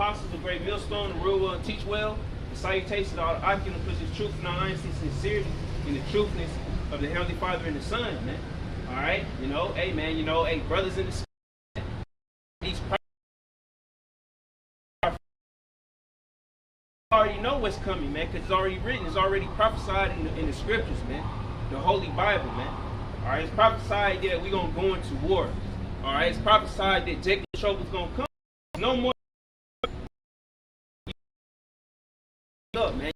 apostles, a great millstone, to rule well and teach well. The salutations of all the occupants, which is truth and honesty, sincerity, and the truthness of the Heavenly Father and the Son, man. All right, you know, hey, man, you know, hey, brothers in the Spirit, these already know what's coming, man, because it's already written, it's already prophesied in the scriptures, man, the Holy Bible, man. All right, it's prophesied that we're going to go into war. All right, it's prophesied that Jacob's trouble's going to come. No more. Up, man.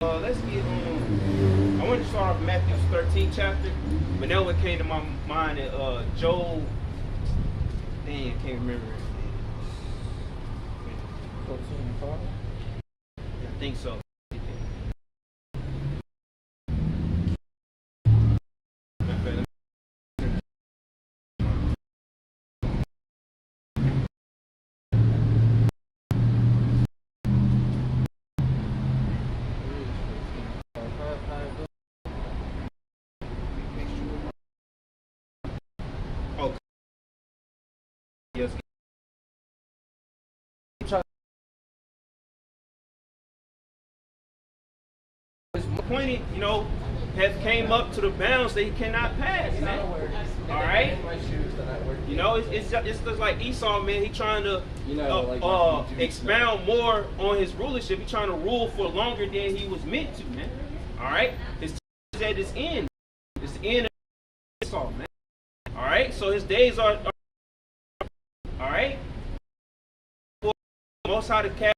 Let's get on. I want to start off Matthew 13 chapter, but then what came to my mind is Joel. Dang, I can't remember. 14:5? I think so. Yes. Appointed, you know, has came up to the bounds that he cannot pass, man. All right, you know, it's just like Esau, man. He trying to expound more on his rulership. He trying to rule for longer than he was meant to, man. All right, his time is at its end. It's the end of Esau, man. All right, so his days are all right. Most how to cast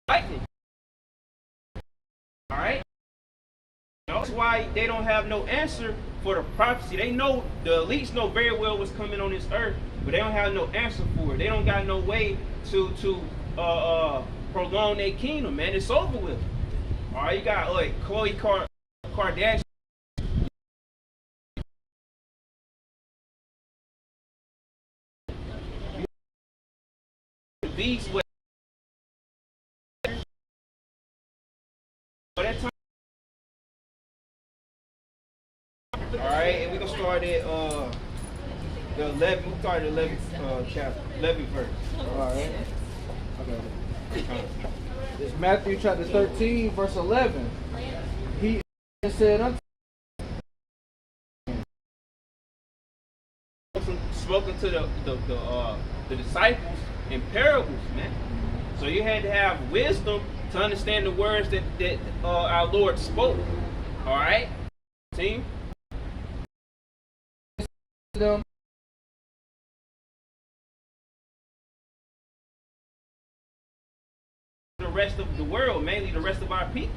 lightning. All right. That's why they don't have no answer for the prophecy. They know, the elites know very well what's coming on this earth, but they don't have no answer for it. They don't got no way to prolong their kingdom, man. It's over with. All right, you got like Khloe Kardashian. Beast with that time. All right, and we're gonna start at the 11. We started 11th chapter, 11th verse. All right. Okay. It's Matthew chapter 13, verse 11. He said unto spoken to the disciples in parables, man. So you had to have wisdom to understand the words that our Lord spoke. All right, team. them the rest of the world, mainly the rest of our people.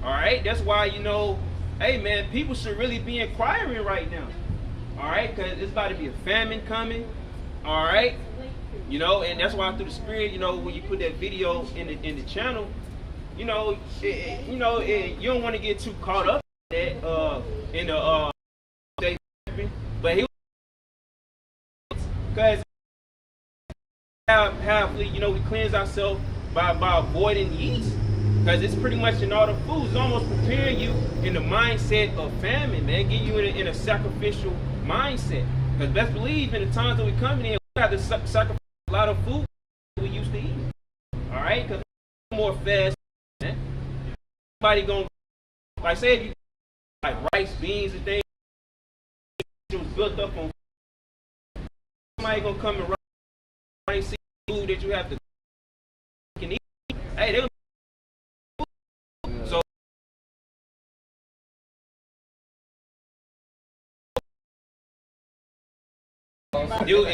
All right, that's why, you know, hey man, people should really be inquiring right now. All right, because it's about to be a famine coming. All right, you know, and that's why through the Spirit, you know, when you put that video in the channel, you know, you don't want to get too caught up in that in the but he, because how you know, we cleanse ourselves by avoiding yeast, because it's pretty much in all the foods. It's almost preparing you in the mindset of famine, man, get you in a sacrificial mindset. Because best believe in the times that we're coming in, we have to sacrifice a lot of food we used to eat. All right, because more fast, man. Somebody gonna, like, say if you like rice, beans, and things, it was built up on. Somebody gonna come and rice, see food that you have to can eat. Hey, they'll so. You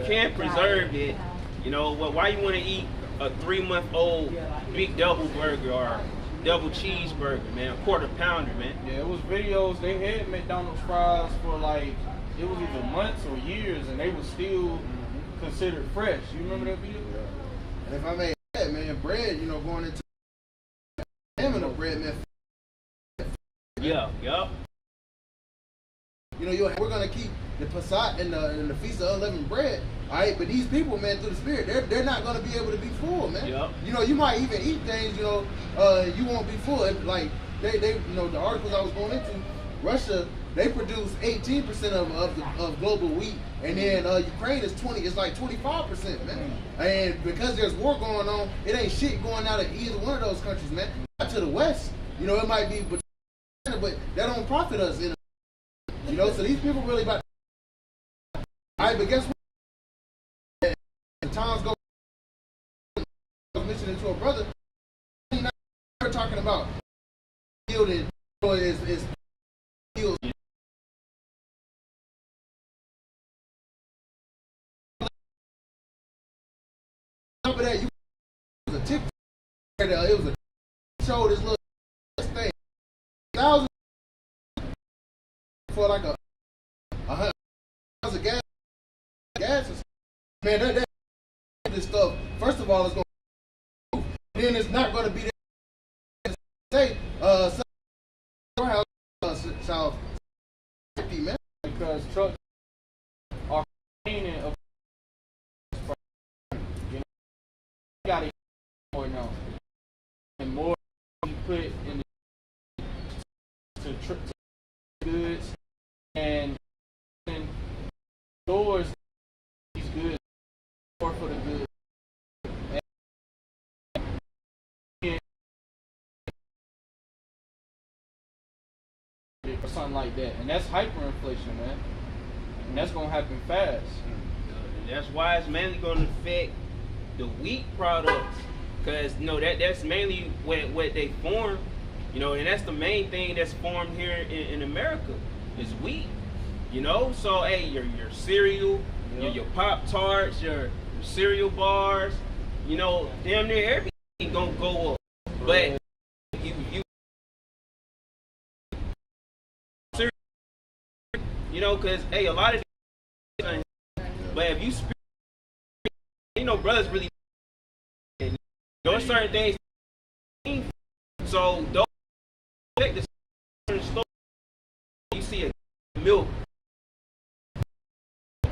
can't preserve it, you know. Well, why you want to eat a 3-month-old big double burger or double cheeseburger, man, a quarter pounder, man? Yeah, it was videos. They had McDonald's fries for like, it was either months or years, and they were still considered fresh. You remember that video? And if I may add, man, bread, you know, going into having a bread, man. Yeah, yup. You know, we're gonna keep the Passat and the Feast of Unleavened Bread, all right? But these people, man, through the Spirit, they're not gonna be able to be full, man. Yep. You know, you might even eat things, you know, you won't be full. Like they, you know, the articles I was going into, Russia, they produce 18% of global wheat, and then Ukraine is 20. It's like 25%, man. And because there's war going on, it ain't shit going out of either one of those countries, man. Not to the west, you know, it might be, but that don't profit us, you know. So these people really about. All right, but guess what? Times go. I was mentioning to a brother. We're talking about yielding is yield. Top of that, you was a TikTok. It was a show. This little thing, 1,000 for like a 100 of gas. Man, that this stuff. First of all, it's going to move. Then it's not going to be there. Say, storehouse South 50, man. Because trucks are cleaning up. You know, you gotta get more now. And more you put in to goods and stores these goods more for the goods. Or something like that. And that's hyperinflation, man. And that's gonna happen fast. And that's why it's mainly gonna affect the wheat products. Cause you know that's mainly what they form, you know, and that's the main thing that's formed here in America is wheat. You know, so hey, your cereal, your Pop-Tarts, your cereal bars, you know, damn near everything gonna go up. But you know, cause hey, a lot of but if you speak, you know, brothers really those certain things. So those the store, you see a milk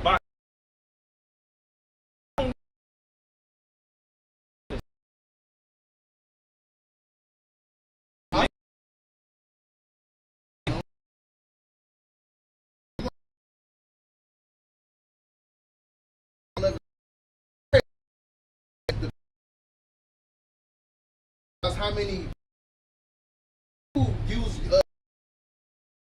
box. How many people use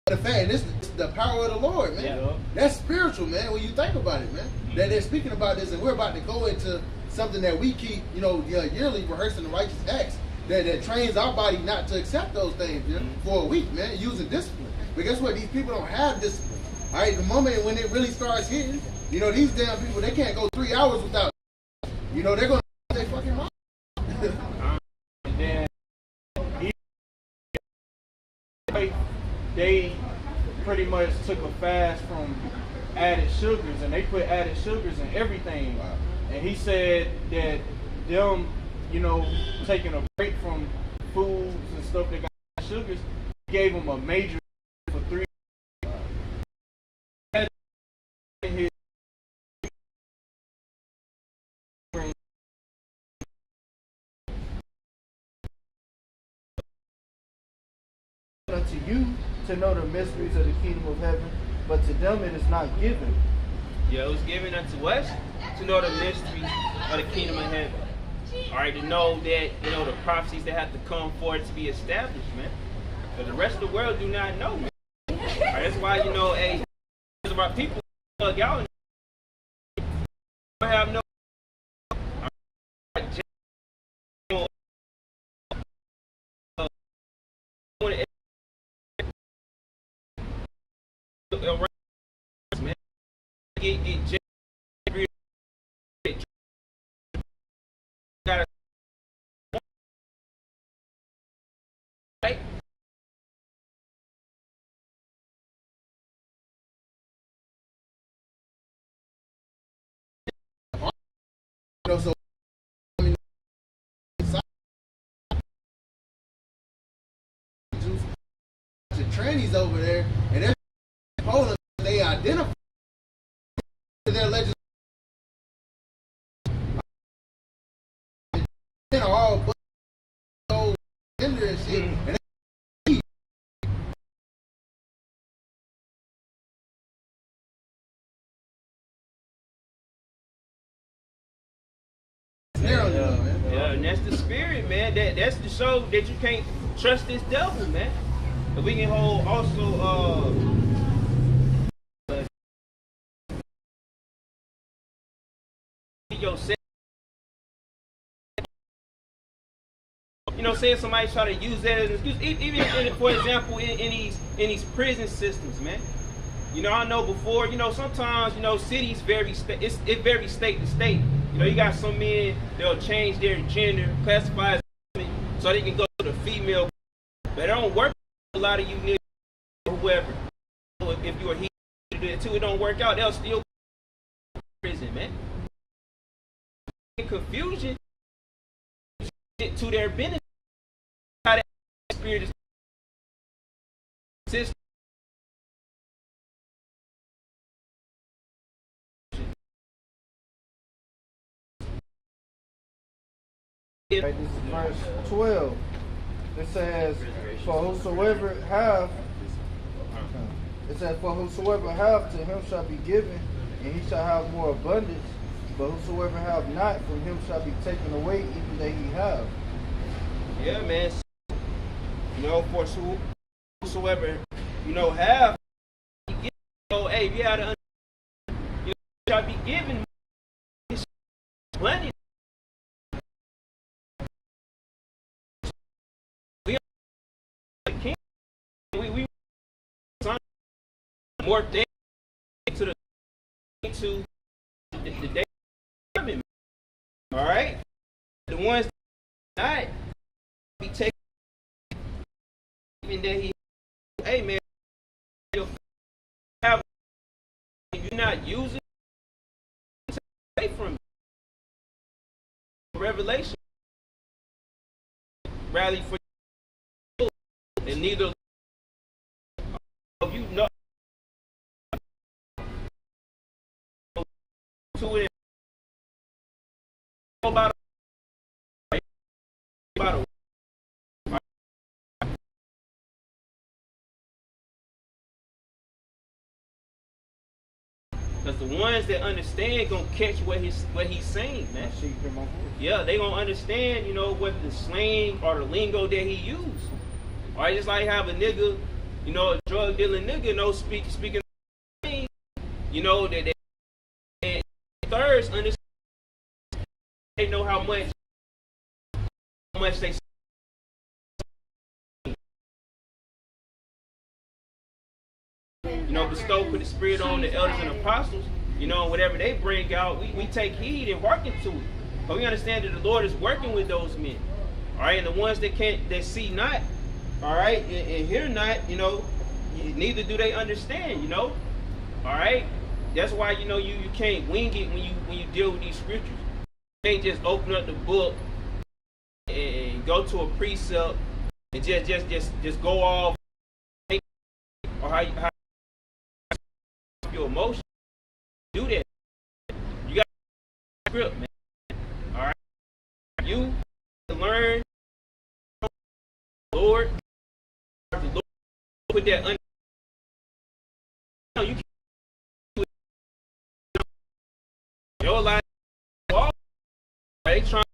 the fat? And this is the power of the Lord, man. Yeah. That's spiritual, man. When you think about it, man, that they're speaking about this, and we're about to go into something that we keep, you know, yearly rehearsing the righteous acts that trains our body not to accept those things, you know, for a week, man, using discipline. But guess what? These people don't have discipline. All right, the moment when it really starts hitting, you know, these damn people, they can't go 3 hours without, you know, they're gonna they fucking mind. And then they pretty much took a fast from added sugars, and they put added sugars in everything. Wow. And he said that them, you know, taking a break from foods and stuff that got sugars gave them a major for 3. Unto you to know the mysteries of the kingdom of heaven, but to them it is not given. Yeah, it was given unto us to know the mysteries of the kingdom of heaven. All right, to know that, you know, the prophecies that have to come for it to be established, man. But the rest of the world do not know, man. All right, that's why, you know, hey, it's about people y'all don't have no. You know, so I mean, the trannies over there, and they're Poland, they identify their legislation. They're all gender and shit, and that's to show that you can't trust this devil, man. But we can hold also yourself. You know, say somebody try to use that as an excuse, even for example, in these prison systems, man. You know, I know before, you know, sometimes, you know, cities it varies state to state. You know, you got some men, they'll change their gender, classify as women, so they can go to the female. But it don't work for a lot of you niggas or whoever. If you're a he to do it too, it don't work out, they'll still go to prison, man. Confusion to their benefit. How that spirit is system. Right, this is verse 12. It says, for whosoever have, to him shall be given, and he shall have more abundance. But whosoever have not, from him shall be taken away, even that he have. Yeah, man. You know, for whosoever, you know, have, you know, hey, if you had to, you know, shall be given plenty. We more things to the day. All right, the ones that not be taken, even that he, hey man, you're not using it, away from revelation. Rally for you, and neither of you know to it about because the ones that understand gonna catch what he's saying, man. Yeah, they gonna understand, you know, what the slang or the lingo that he used. All right, just like have a nigga, you know, a drug dealing nigga, know speaking, you know, that they thirds understand. They know how much they. You know, bestow, put the spirit on the elders and apostles. You know, whatever they bring out, we take heed and work into it. But we understand that the Lord is working with those men. All right, and the ones that see not, all right, and hear not, you know, neither do they understand. You know, all right. That's why, you know, you can't wing it when you deal with these scriptures. You can't just open up the book and go to a precept and just go off or how your emotions. Do that. You got to script, man. All right. You learn, Lord. The Lord put that under. You can't. Your life. They trying to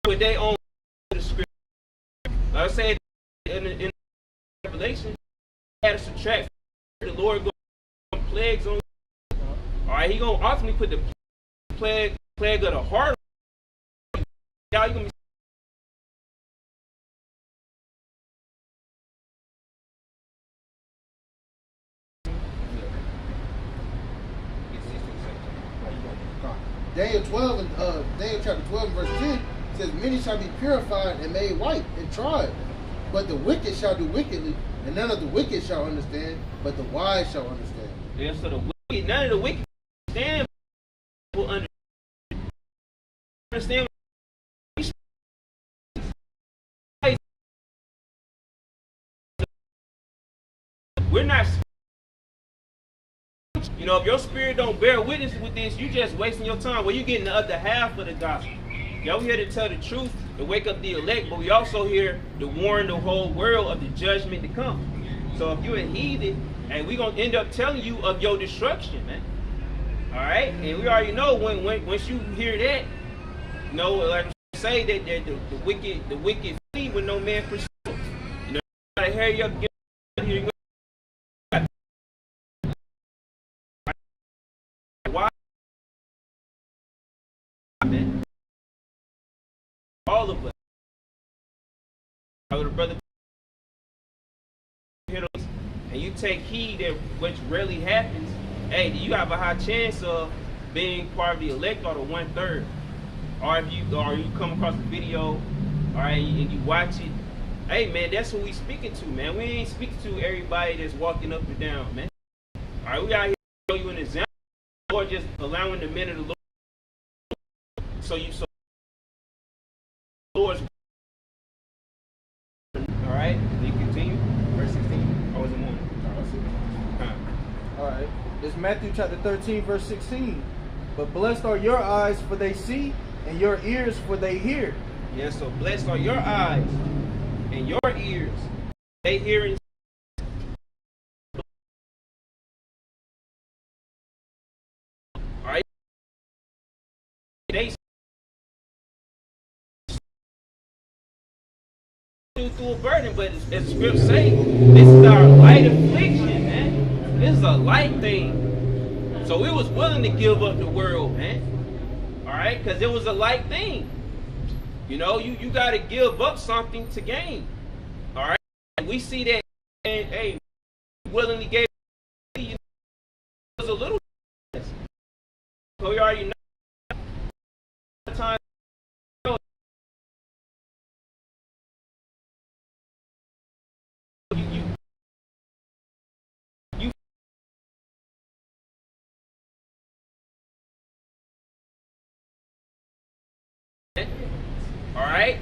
put their own the script. Like I said in Revelation, had to subtract. The Lord go plagues on. All right, he gonna ultimately put the plague of the heart. Y'all, you gonna be. Daniel 12 and Daniel chapter 12 and verse 10 says, many shall be purified and made white and tried, but the wicked shall do wickedly, and none of the wicked shall understand, but the wise shall understand. Yeah, so the wicked, none of the wicked understand will understand. We're not. You know, if your spirit don't bear witness with this, you just wasting your time. Well, you getting the other half of the gospel. Y'all here to tell the truth, to wake up the elect, but we also here to warn the whole world of the judgment to come. So if you're a heathen, and we're gonna end up telling you of your destruction, man. All right, and we already know when once you hear that, you know, like I say that the wicked flee when no man pursue. You know, you gotta hurry up, get here. Why, man? All of us. Brother, and you take heed that which rarely happens, hey, you have a high chance of being part of the elect or the 1/3. Or if you come across the video, all right, and you watch it, hey man, that's who we speaking to, man. We ain't speaking to everybody that's walking up and down, man. All right, we out here to show you an example, or just allowing the men of the Lord. So Lord's. All right, you continue. Verse 16. Or was it more? All right. It's Matthew chapter 13, verse 16. But blessed are your eyes, for they see, and your ears, for they hear. Yeah, so blessed are your eyes and your ears. They hear and all right. They through a burden, but as the scripts say, this is our light affliction, man. This is a light thing. So we was willing to give up the world, man. All right, because it was a light thing. You know, you got to give up something to gain. All right, and we see that, and hey, willingly gave. It was a little. So we already know. Time. All right,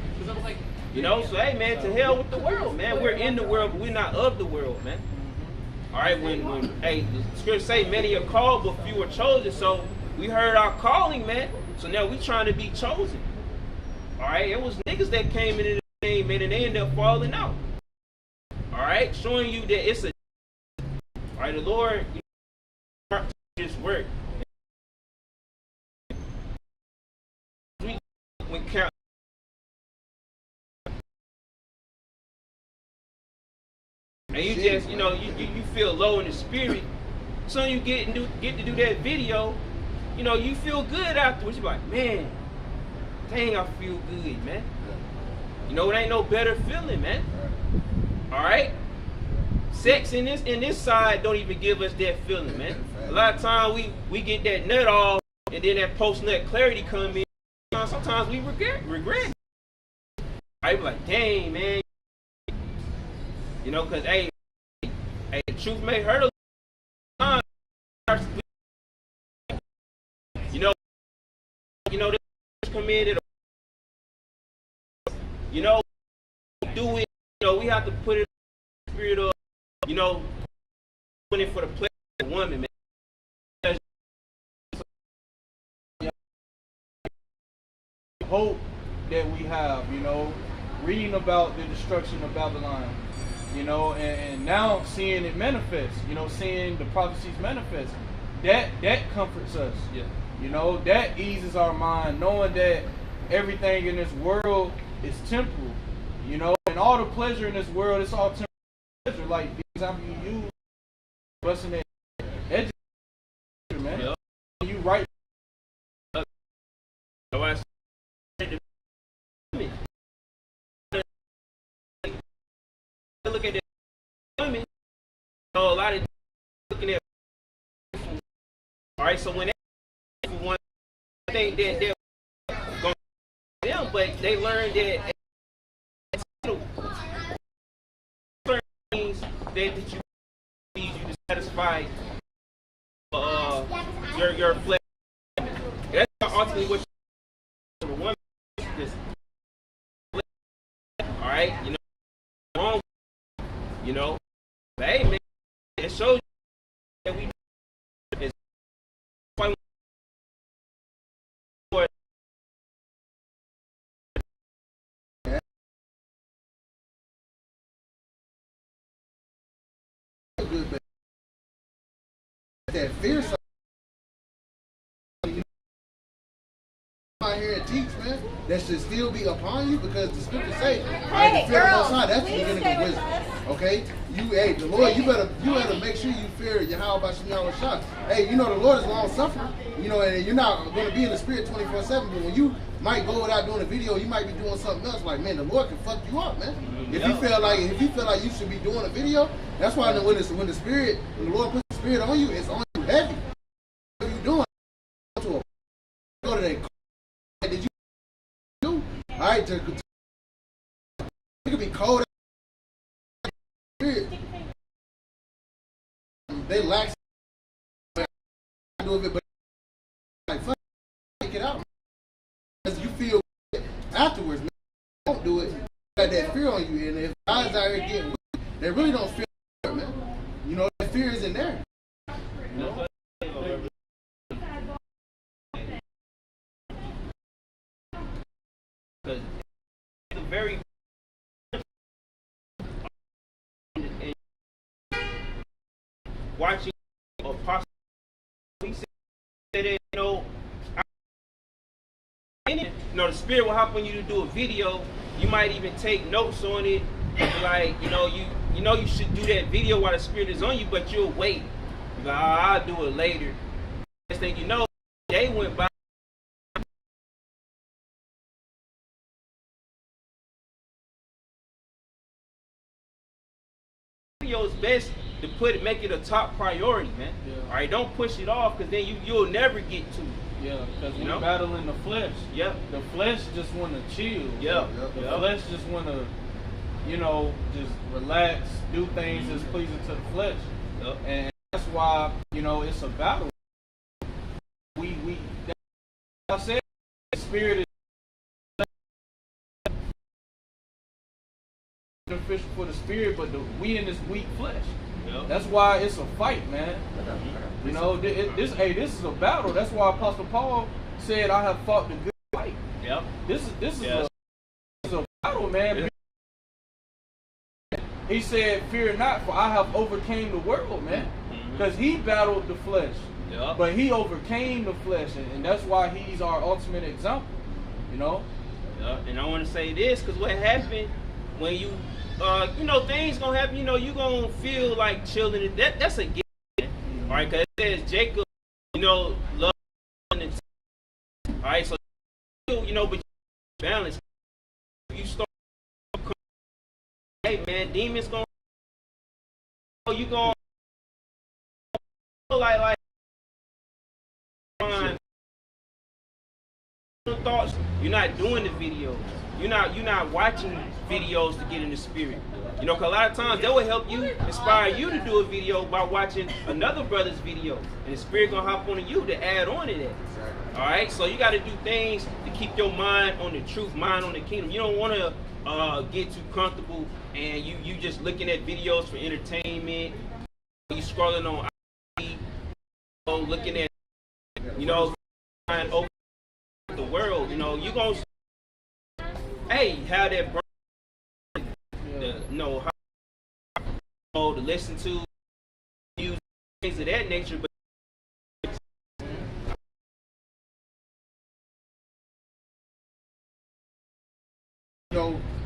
you know, so hey man, to hell with the world, man. We're in the world, but we're not of the world, man. All right, when hey, the scripture say many are called, but few are chosen. So we heard our calling, man. So now we trying to be chosen. All right, it was niggas that came into the name, man, and they ended up falling out. All right, showing you that it's a. All right, the Lord, this work. When count. And you just, you know, you feel low in the spirit. So you get to do that video, you know, you feel good afterwards. You're like, man, dang, I feel good, man. You know, it ain't no better feeling, man. All right? Sex in this side don't even give us that feeling, man. A lot of times we get that nut off, and then that post-nut clarity come in. Sometimes we regret. I be like, dang, man. You know, because, hey, the truth may hurt a little time. You know, this committed. You know, do it. You know, we have to put it in the spirit of, you know, doing it for the pleasure of the woman, man. Hope that we have, you know, reading about the destruction of Babylon, you know, and now seeing it manifest, you know, seeing the prophecies manifest, that comforts us. Yeah. You know, that eases our mind, knowing that everything in this world is temporal, you know, and all the pleasure in this world, it's all temporal pleasure. Like the example you use, busting that education, man. Yep. You right. Look at the women. So a lot of looking at. All right, so when they one thing that they're going to them, but they learn that certain things that you need you to satisfy your flesh. That's ultimately what the woman is. All right, you know, wrong. You know, but hey man, it shows you that we is that fear side. Out here and teach, man. that should still be upon you, because the scriptures say, the fear of the Most High, that's the beginning of wisdom. Okay? The Lord, you better make sure you fear Yahweh Bashim Yahweh Shah. Hey, the Lord is long suffering, and you're not going to be in the spirit 24/7, but when you might go without doing a video, you might be doing something else. Like, man, the Lord can fuck you up, man. If you feel like you should be doing a video, that's why when the Lord puts the spirit on you, it's on you heavy. What are you doing? Go to that. Did you do? All right, it could be cold. They lax. Do it, but like fuck, take it out. Because you feel afterwards, man, don't do it. You got that fear on you, and if guys out here getting weak, they really don't feel fear, man. That fear is in there. Because it's a very watching apostle, he said that the spirit will hop on you to do a video. You might even take notes on it, like you should do that video while the spirit is on you, but you'll wait. You're like, I'll do it later. Next thing you know, they went by. Video is best to make it a top priority, man. Yeah. All right, don't push it off, because then you'll never get to it. Yeah, because we're battling the flesh. Yeah. The flesh just want to chill. Yeah. The flesh just want to, just relax, do things that's pleasing to the flesh. Yep. And that's why, it's a battle. I said the spirit is beneficial for the spirit, but we in this weak flesh. Yep. That's why it's a fight, man. This is a battle. That's why Apostle Paul said, "I have fought the good fight." Yep. This is a battle, man. He said, "Fear not, for I have overcame the world, man." Because he battled the flesh, but he overcame the flesh, and that's why he's our ultimate example. Yeah. And I want to say this, because what happened when you things gonna happen. You gonna feel like children. That's a gift. All right, because it says Jacob, love. All right, so but you balance. You start. Hey man, demons gonna. You gonna like thoughts. You're not doing the videos. You're not watching videos to get in the spirit. Cause a lot of times that will help you, inspire you to do a video by watching another brother's video, and the spirit gonna hop on you to add on to that. All right, so you got to do things to keep your mind on the truth, mind on the kingdom. You don't want to get too comfortable, and you just looking at videos for entertainment. You scrolling on IG, looking at over the world. You gonna how that how to listen to music, things of that nature, but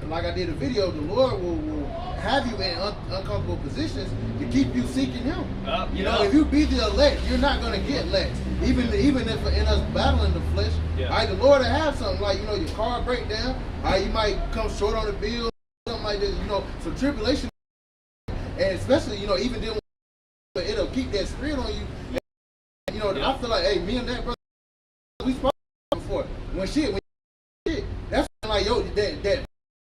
like I did a video, the Lord will have you in uncomfortable positions to keep you seeking Him. If you be the elect, you're not gonna get elect. Even if in us battling the flesh, the Lord will have something like your car break down, you might come short on the bill, something like this. Some tribulation, and especially even then, it'll keep that spirit on you. And, I feel like, hey, me and that brother, we spoke before. When shit, that's like that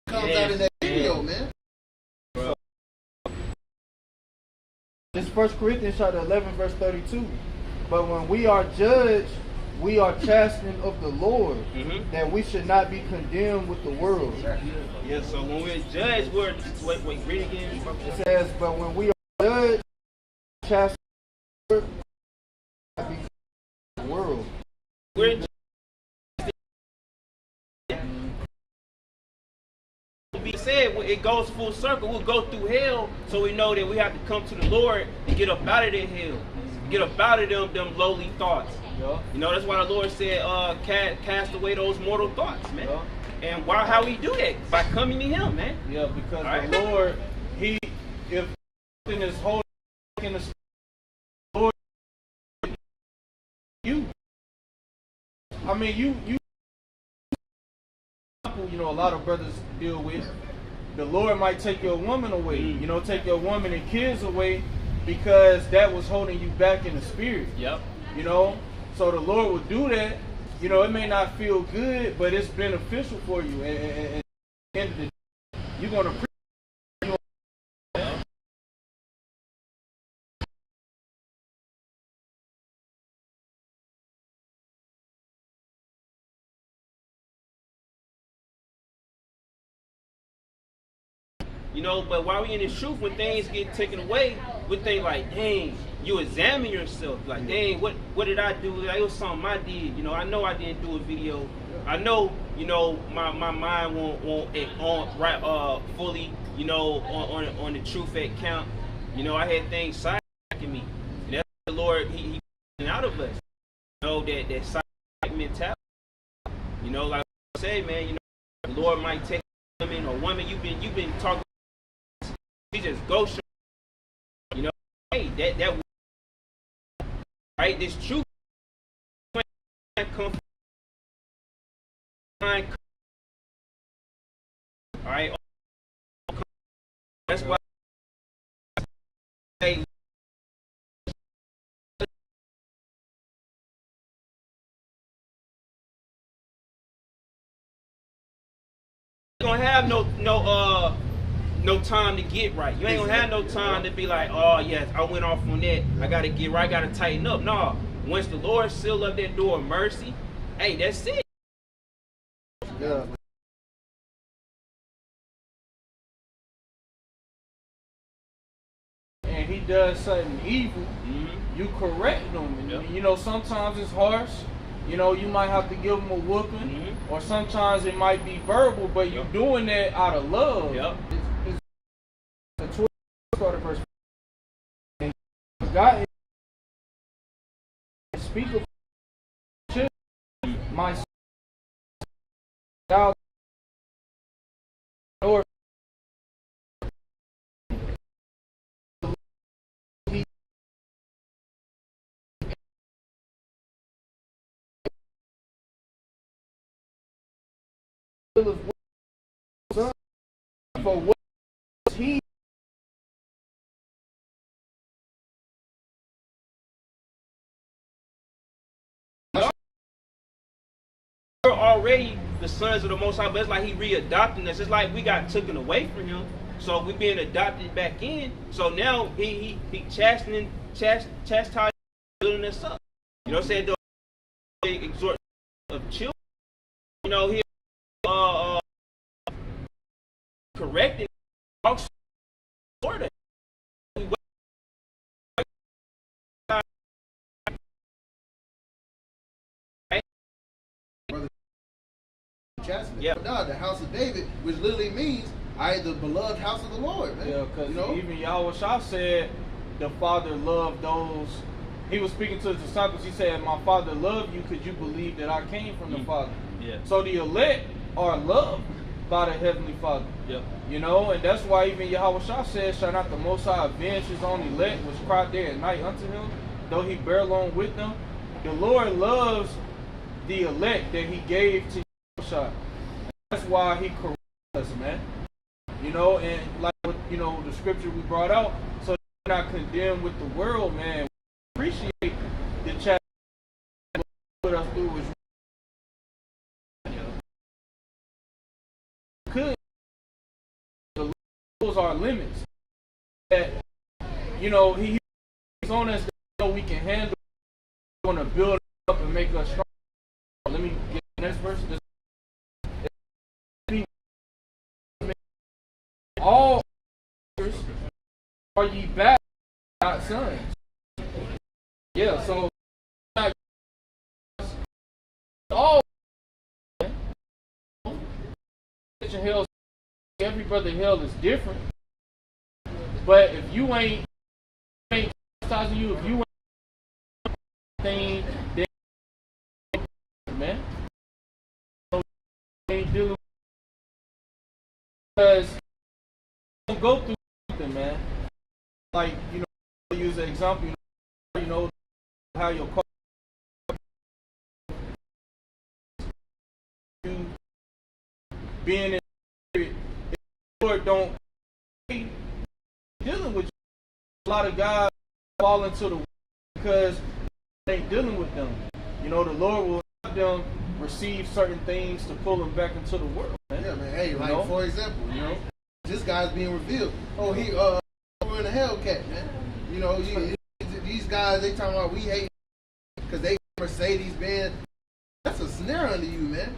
comes out in that video, man. This 1 Corinthians chapter 11 verse 32. But when we are judged, we are chastened of the Lord, that we should not be condemned with the world. Yeah, so when we're judged, wait, read again. It says, but when we are judged, chastened of the world. We're be said, it goes full circle. We'll go through hell, so we know that we have to come to the Lord and get up out of that hell. get up out of them lowly thoughts. Yeah. You know, that's why the Lord said, cast away those mortal thoughts, man. Yeah. And why? How we do that? By coming to Him, man. Yeah, because right. the Lord, if something is holding in the Lord, I mean, you know, a lot of brothers deal with. The Lord might take your woman away, you know, take your woman and kids away because that was holding you back in the spirit. Yep. You know, so the Lord will do that. You know, it may not feel good, but it's beneficial for you. And at the end of the day, you're going to You know, but while we in the truth, when things get taken away, we think like, dang, you examine yourself. Like, dang, what did I do? Like, it was something I did. You know I didn't do a video. I know, you know, my mind won't fully, you know, on the truth at count. You know, I had things side in me. And that's the Lord, He out of us. You know, that side mentality. You know, like I say, man, you know, the Lord might take women or woman you've been talking. He just go show, you know, hey, that right, this truth come all right. That's why I say you don't have no time to get right. You ain't gonna have no time to be like, oh yes, I went off on that. I gotta get right. I gotta tighten up. No, once the Lord seal up that door of mercy, hey, that's it. Yeah. and he does something evil, you correct him. And you know, sometimes it's harsh. You know, you might have to give him a whooping, or sometimes it might be verbal, but you're doing that out of love. It's the 12th started verse. And God speak of my thou or for what he We're already the sons of the Most High, but it's like He readopting us. It's like we got taken away from Him, so we're being adopted back in. So now He chastising, building us up. You know what I'm saying? The exhort of children. You know, He correcting, also order. Yeah. No, the house of David, which literally means the beloved house of the Lord, man. Yeah, because you know? even Yahweh Shah said the Father loved those. He was speaking to his disciples. He said, my Father loved you because you believe that I came from the Father. Yeah. So the elect are loved by the Heavenly Father. Yep. You know, and that's why even Yahweh Shah said, shall not the Most High avenge his own elect, which cried day and night unto him, though he bear along with them. The Lord loves the elect that He gave to Yahweh Shah. That's why He corrects us, man. You know, and like what, you know, the scripture we brought out, so we're not condemned with the world, man. We appreciate the chat put us through is could the rules are limits that, you know, He's on us that we can handle. Want to build up and make us strong. Let me get the next verse. All are ye back, not sons. Yeah, so all hell, every brother hell is different. But if you ain't chastising you, if you Because you go through something, man. Like, use an example, how your car, you being in the spirit, if the Lord don't dealing with you. A lot of guys fall into the because they ain't dealing with them. The Lord will help them receive certain things to pull them back into the world, man. Yeah, man. Hey, like for example, this guy's being revealed. Oh, he we're in a Hellcat, man. These guys, they talking about we hate because they Mercedes Benz. That's a snare under you, man.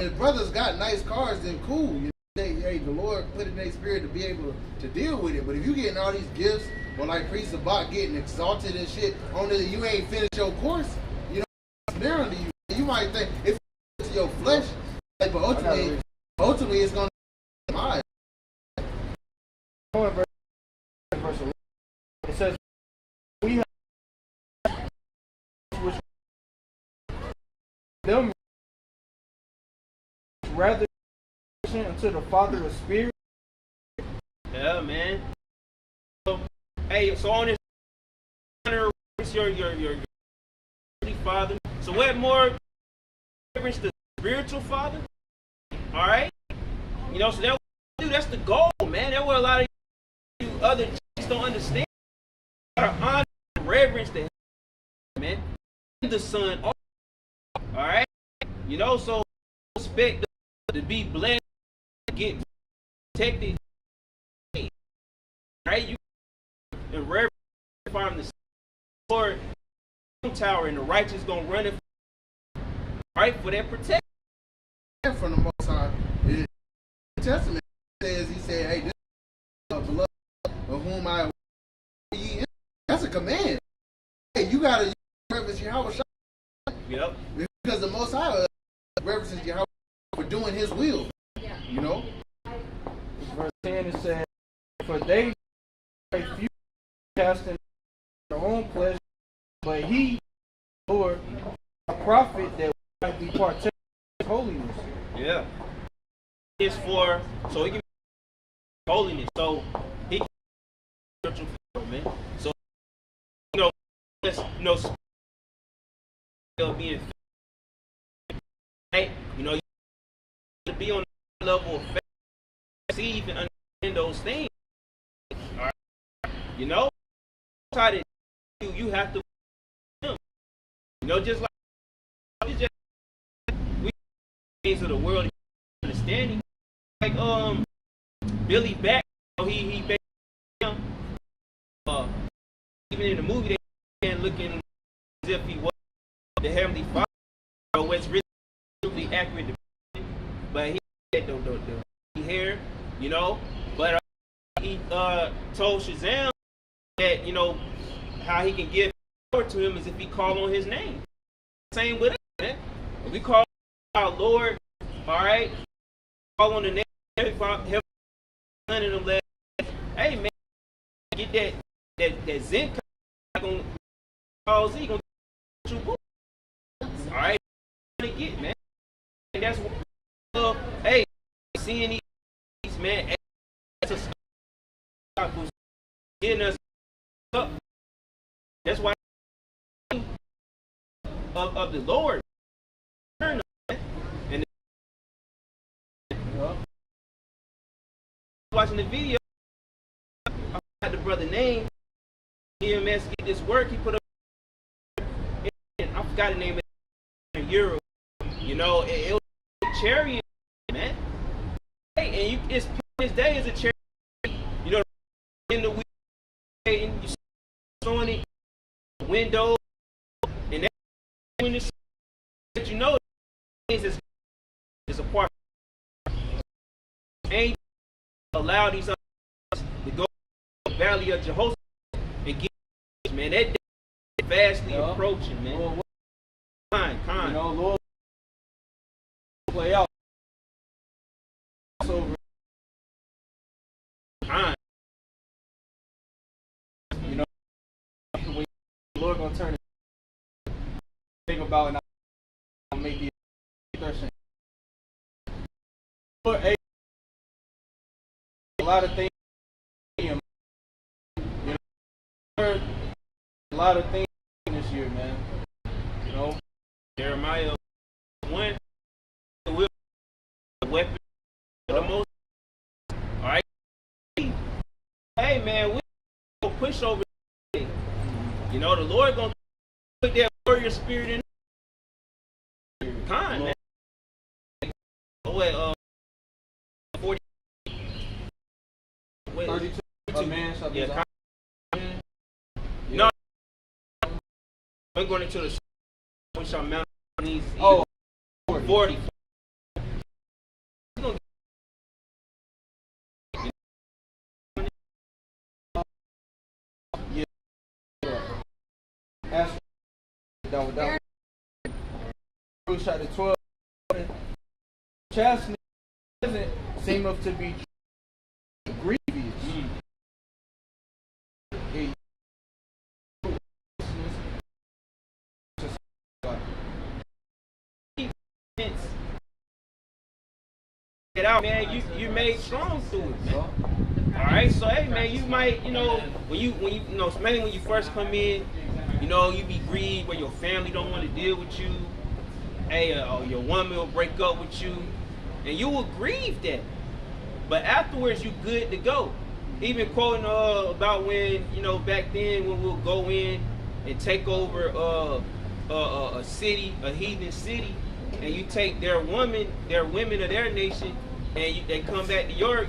If brothers got nice cars, then cool. Hey, the Lord put it in their spirit to be able to deal with it. But if you getting all these gifts, or like Priest Sabak getting exalted and shit, only you ain't finished your course, it's a snare under you. You might think if it's your flesh, but ultimately it's gonna be mine. It says we have which them rather unto the Father of Spirit. Yeah, man. So, hey, so on this honor your Father. So what more reverence the spiritual Father? All right. So that's the goal, man. That's what a lot of you other Jews don't understand. You gotta honor and reverence the man, the Son. All right. So expect to be blessed, get protected. Right? You and reverence from the Lord tower, and the righteous gonna run it right for that protection. From the Most High, the Testament says, he said, hey, this is the beloved of whom I ye. That's a command. Hey, you gotta reverence Yahweh. Yep. Because the Most High reverences Yahweh for doing his will. Verse 10 it says, for they a few casting their own pleasure, but he, Lord, a prophet that might be partaker of holiness. Yeah. It's for so he can be holiness. So he spiritual man. So being right, you to be on the level of faith, receive and understand those things. All right. Try to you have to just like we things of the world understanding. Like Billy Back, he even in the movie they looking as if he was the Heavenly Father, or what's really accurate, but he had the hair, but he told Shazam that how he can give power to him is if he call on his name. Same with us, man. If we call our Lord, all right, call on the name of Heavenly Son and them. Hey man, get that Zen gonna cause he gonna get you. All right, get man, and that's what. Hey, seeing these man, that's a getting us up. That's why of the Lord. And watching the video, I had the brother name. EMS get this work. He put up. I forgot the name in Europe. It was a chariot, man. Hey, and it's this day is a chariot. In the week, and you showing it the window, and that when it's that it's a part. Ain't allow these others to go to the valley of Jehoshaphat and get man. That day is vastly approaching, man. Lord, Kind. Lord, play out. It's over. Kind. When the Lord gonna turn it. Think about it and make the Lord, lot of things. You know, heard a lot of things this year, man. You know, Jeremiah 1, the weapon of the most. All right. Hey, man, we gonna push over. You know, the Lord gonna put that warrior spirit in. Kind, man. Oh, wait, 40. Wait, 32. A man shall be yeah, yeah. No, we're going into the we shall mount on these. Oh, 40. Yeah. That's that was shot at 12. Chastity doesn't seem up to be grievous. Get out, man. You made strong through it, man. All right, so hey, man, you might, you know, when you know, mainly when you first come in, you know, you be grieved where your family don't want to deal with you. Hey, your woman will break up with you, and you will grieve that. But afterwards, you good to go. Even quoting about when, you know, back then when we'll go in and take over a city, a heathen city, and you take their women of their nation, and they come back to your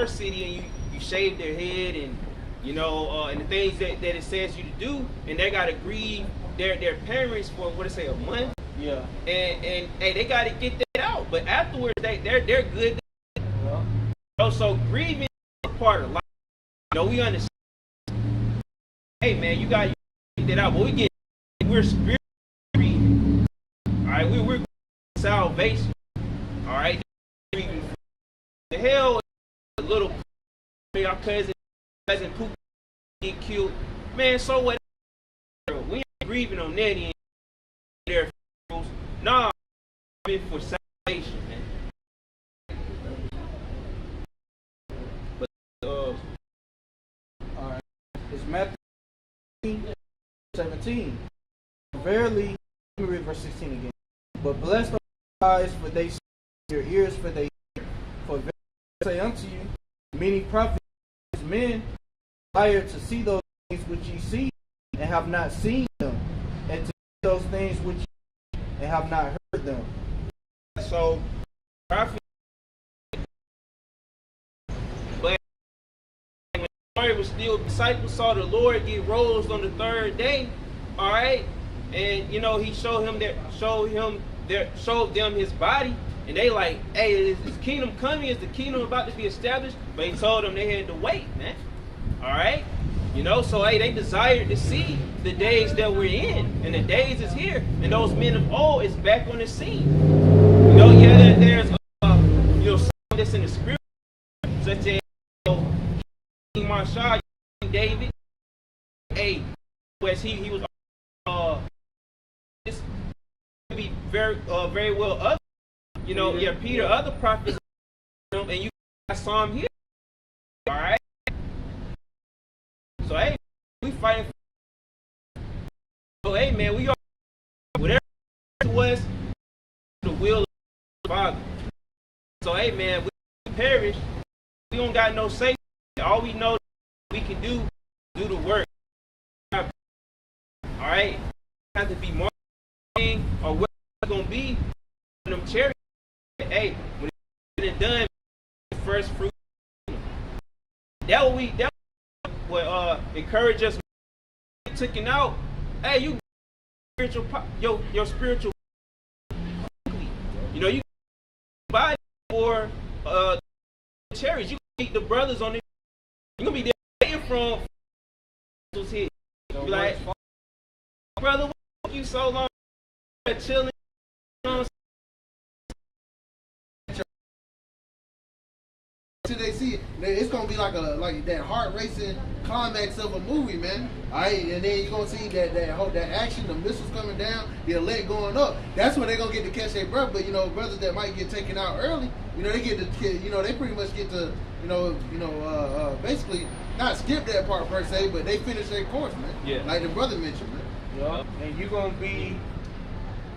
city, and you shave their head, and you know, and the things that it says you to do, and they gotta grieve their parents for what it say, a month. Yeah. And hey, they gotta get that out. But afterwards, they're good. Yeah. So grieving is a part of life. You know, we understand. Hey, man, you gotta get that out. But we're spiritually grieving. All right, we're salvation. All right, grieving. The hell, a little our cousin Poop get killed. Man, so what? We ain't grieving on that end. Their funerals. Nah, for salvation, man. But all right, it's Matthew 17. Verily, let me read verse 16 again. But blessed are your eyes, for they see, your ears, for they hear. For verily I say unto you, many prophets men desire to see those things which ye see, and have not seen them, and to see those things which ye and have not heard them. so, prophet. But when the Lord was still disciples, saw the Lord get rose on the third day. All right, and you know he showed them his body, and they like, hey, is his kingdom coming? Is the kingdom about to be established? But he told them they had to wait, man. All right, you know, so hey, they desired to see the days that we're in, and the days is here, and those men of old is back on the scene. You know, yeah, there's you know, some that's in the spirit, such as King Marshall, David, hey, as he was this could be very well other, you know, yeah, Peter, other prophets, and you saw him here. All right. So hey, we fighting. So hey, man, we are whatever to us, the will of the Father. So hey, man, we perish. We don't got no safety. All we know we can do the work. All right, have to be marketing or what it's gonna be in them chariots. Hey, when it's done, the first fruit. That would encourage us. Taking out, hey, you spiritual, your spiritual. You know, you buy for chariots. You meet the brothers on it. You gonna be there from those here. You be like, brother, what took you so long? Chilling. Till they see it, it's gonna be like that heart racing climax of a movie, man. All right, and then you're gonna see that action, the missiles coming down, the elect going up. That's when they're gonna get to catch their breath. But you know, brothers that might get taken out early, You know, they get to, you know, they pretty much get to, basically not skip that part per se, but they finish their course, man. Yeah. Like the brother mentioned, man. Yeah. And you're gonna be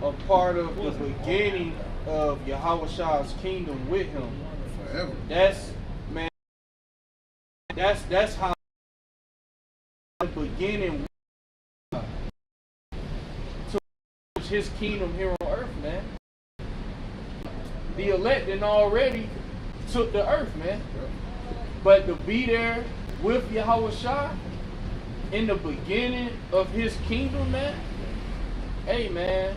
a part of the beginning of Yahweh's kingdom with him Forever. That's, man. That's how the beginning to his kingdom here on earth, man. The elect done already took the earth, man. But to be there with Yahweh in the beginning of his kingdom, man. Hey, man.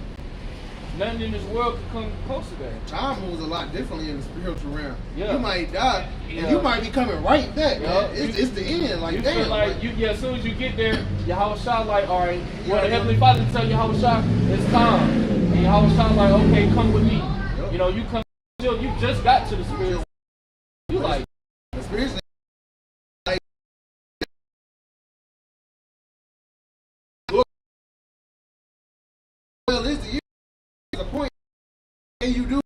Nothing in this world can come close to that. Time moves a lot differently in the spiritual realm. Yeah. You might die, Yeah. and you might be coming right back, Yeah. man. It's the end, like You damn. feel like, as soon as you get there, Yahweh like, all right, well, the Heavenly Father tell Yahweh it's time. And Yahweh like, okay, come with me. Yep. You know, you come, you just got to the spiritual. You like, the spiritual. Like, well, it's the year. There's a point. And you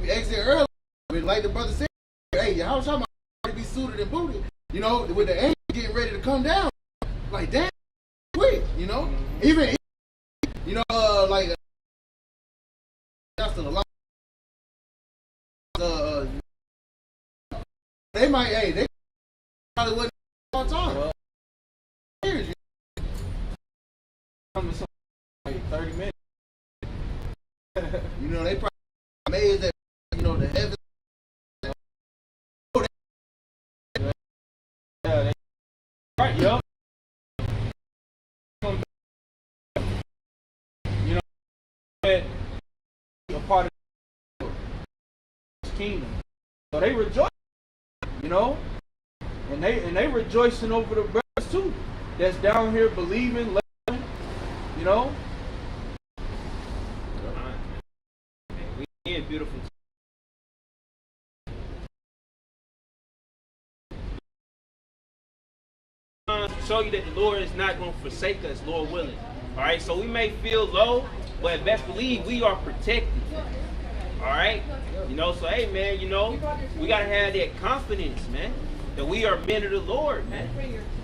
exit early, but like the brother said, hey, how shall my be suited and booted? You know, with the angel getting ready to come down, like damn, quick. You know, even you know, like that's a lot. They might, hey, they probably wouldn't all time. Years, coming like 30 minutes. you know, they probably amazed that you know the heavens. Yeah, they, right, yo. You know, that a part of his kingdom. So they rejoice, you know, and they rejoicing over the brothers too. That's down here believing, loving, you know. We in beautiful. Show you that the Lord is not going to forsake us, Lord willing. All right, so we may feel low, but best believe we are protected. All right, you know, so hey, man, you know, we got to have that confidence, man, that we are men of the Lord, man.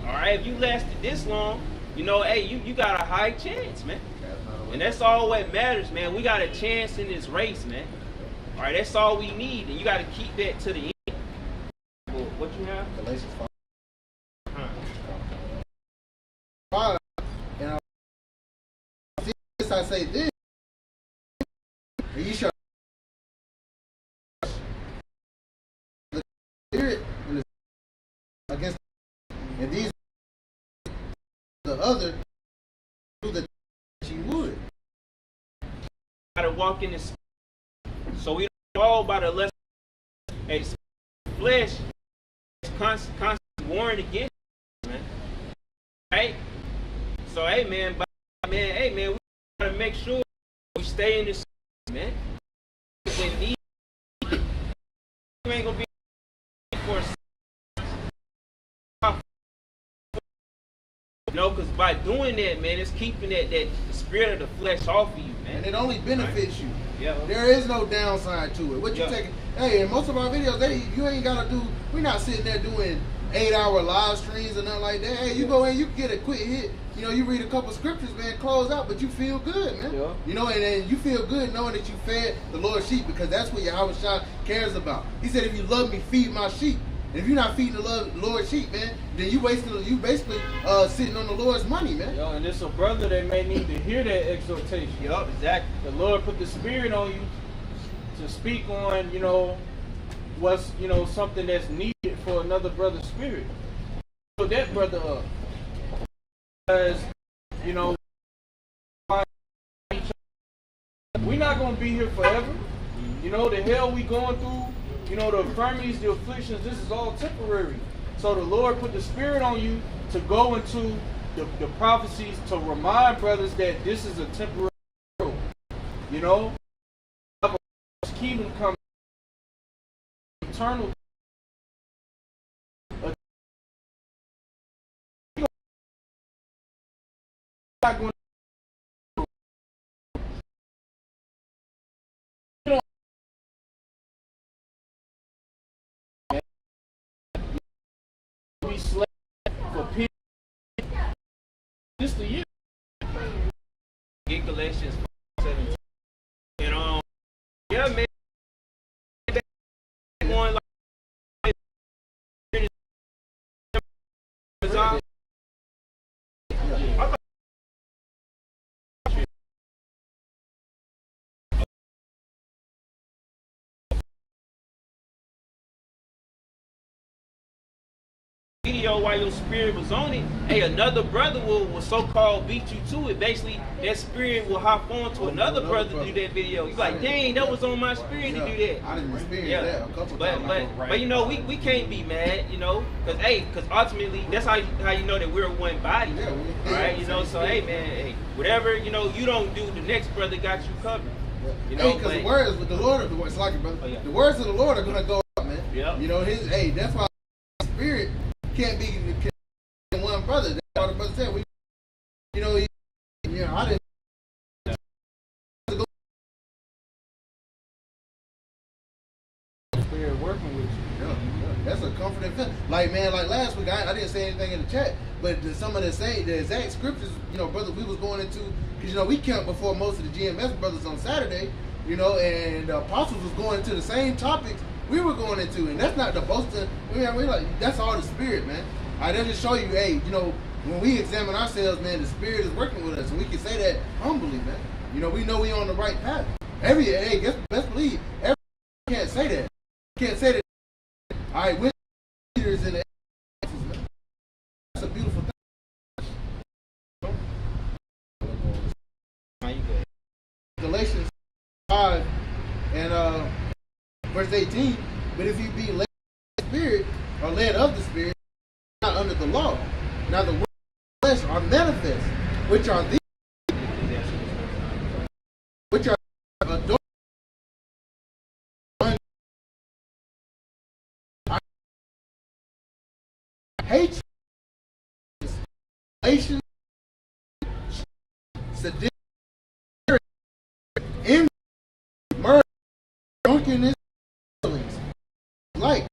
All right, if you lasted this long, you know, hey, you got a high chance, man. And that's all what matters, man. We got a chance in this race, man. All right, that's all we need, and you got to keep that to the end. Well, what you have? Galatians 5. And see this, I say this. And you shall the spirit against, and these the other do the you would. Gotta walk in this, so we don't fall by the lust. Hey, flesh is constantly warring against us, man. Right? So hey, man, we gotta make sure we stay in this, man. When these, you ain't gonna be for because by doing that, man, it's keeping that spirit of the flesh off of you, man. And it only benefits you. Yeah. There is no downside to it. What you taking? Hey, in most of our videos, you ain't gotta do. We're not sitting there doing 8-hour live streams or nothing like that. Hey, you go in, you get a quick hit. You know, you read a couple scriptures, man, close out, but you feel good, man. Yeah. You know, and then you feel good knowing that you fed the Lord's sheep, because that's what Yahweh cares about. He said, if you love me, feed my sheep. And if you're not feeding the Lord's sheep, man, then you basically sitting on the Lord's money, man. Yo, and it's a brother that may need to hear that exhortation. Yup, exactly. The Lord put the spirit on you to speak on, you know, what's, you know, something that's needed for another brother's spirit. Put that brother up. Because, you know, we're not going to be here forever. You know, the hell we going through, you know, the infirmities, the afflictions, this is all temporary. So the Lord put the spirit on you to go into the prophecies to remind brothers that this is a temporary world. You know, kingdom coming, eternal. Not going This the year. Get Galatians 5:17. And yeah, man. Going like video while your spirit was on it, hey, another brother will so-called beat you to it. Basically, that spirit will hop on to another brother to do that video. You like, dang, that was on my spirit to do that. I didn't experience that a couple times. But you know, we can't be mad, you know, because ultimately that's how you know that we're one body, right? You know, so hey man, hey, whatever you know you don't do, the next brother got you covered. You know, because the words with the Lord, it's like it, brother. Oh, yeah. The words of the Lord are gonna go up, man. Yeah. You know, that's why spirit can't be one brother. That's why the brother said we, you know, I didn't. Spirit working with you. Yeah, that's a comforting feeling. Like man, like last week, I didn't say anything in the chat, but some of the exact scriptures, you know, brother, we was going into, because you know we camped before most of the GMS brothers on Saturday, you know, and the apostles was going into the same topics we were going into, and that's not the boasting. We like that's all the spirit, man. I just show you, hey, you know, when we examine ourselves, man, the spirit is working with us, and we can say that humbly, man. You know we on the right path. Best believe, every can't say that. Can't say that. All right, with leaders in the man. That's a beautiful thing. Galatians 5 and verse 18. But if you be led of the Spirit or led of the Spirit, not under the law. Now the works of the flesh are manifest, which are these, which are adultery, hatred, sedition, sedition, envy, murder, drunkenness, like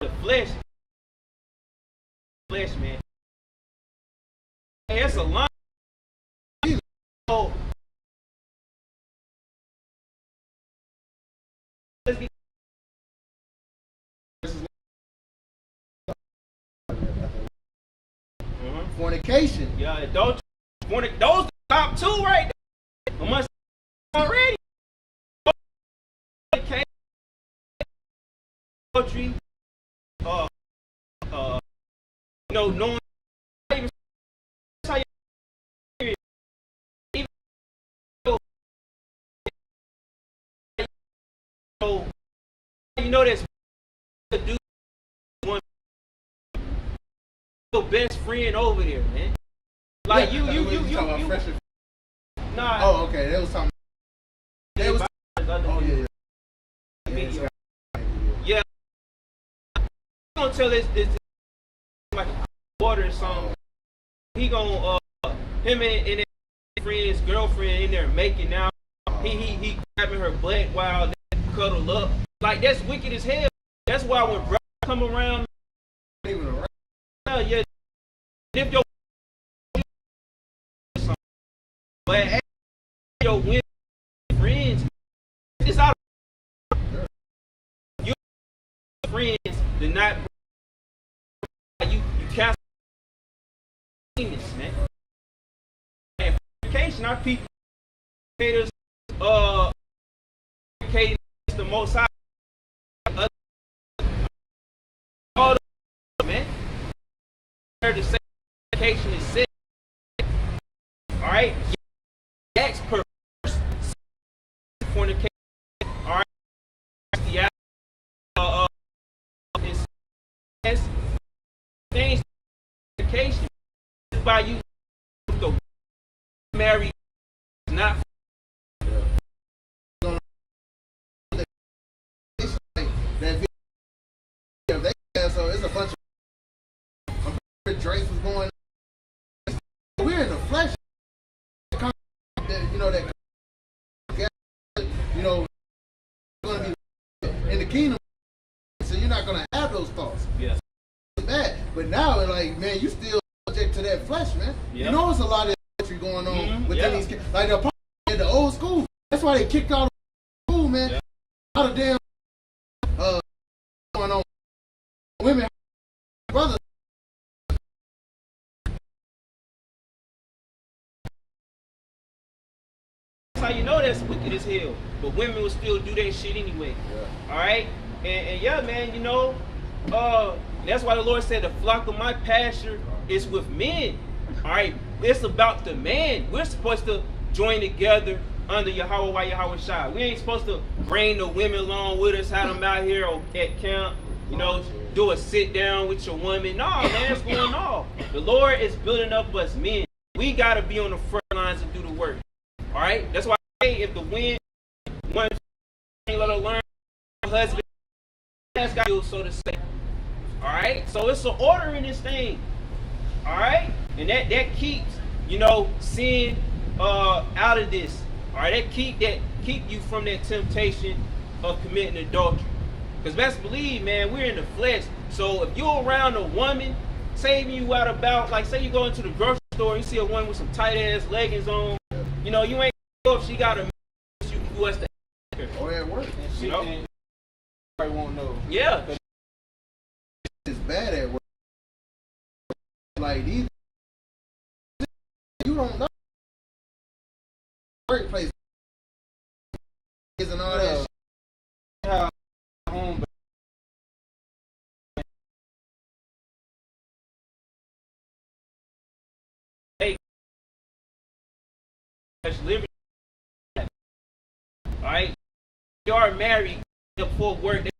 the flesh, man. Hey, that's a line. So, let's get fornication. yeah, adultery. Those the top two right there. I must already. Adultery. You know, knowing even though you know that's the dude one your best friend over there, man. Like you. Nah. Oh, okay. That was something. That was. Oh yeah. Yeah. I'm gonna tell this like a water or something. He gonna him and his friend's girlfriend in there making out. He grabbing her butt while they cuddle up. Like that's wicked as hell. That's why when brothers come around, yeah, if your but your women friends, it's out. Your friends do not. You cast demons, man. And fornication, our people haters educated the most high. All the man. To say fornication is sin. Alright? Next purpose. Fornication. Alright? The is things fornication is by you the married not so it's a bunch of drinks was going But now, like, man, you still subject to that flesh, man. Yep. You know, it's a lot of country going on within yeah. these kids. Like the old school. That's why they kicked out of school, man. Yeah. A lot of damn going on. Women, brothers. That's how you know that's wicked as hell. But women will still do that shit anyway. Yeah. All right, and yeah, man, you know, that's why the Lord said the flock of my pasture is with men. All right, it's about the man. We're supposed to join together under Yahweh while Yahweh Shai. We ain't supposed to bring the women along with us, have them out here at camp, you know, do a sit down with your woman. No, man, what's going on? The Lord is building up us men. We gotta be on the front lines and do the work. All right, that's why I say if the wind wants to let her learn, her husband has got to, so to say. All right, so it's an order in this thing. All right, and that keeps, you know, sin out of this. All right, that keep you from that temptation of committing adultery. Because best believe, man, we're in the flesh. So if you're around a woman, saving you out about, like say you go into the grocery store, you see a woman with some tight ass leggings on, you know, you ain't know if she got a you what's the Or at work. And shit, you know? and everybody won't know. Yeah. It's bad at work. Like these, you don't know. Workplace and all that. Shit. How home, Hey, liberty. Alright? You are married before work, they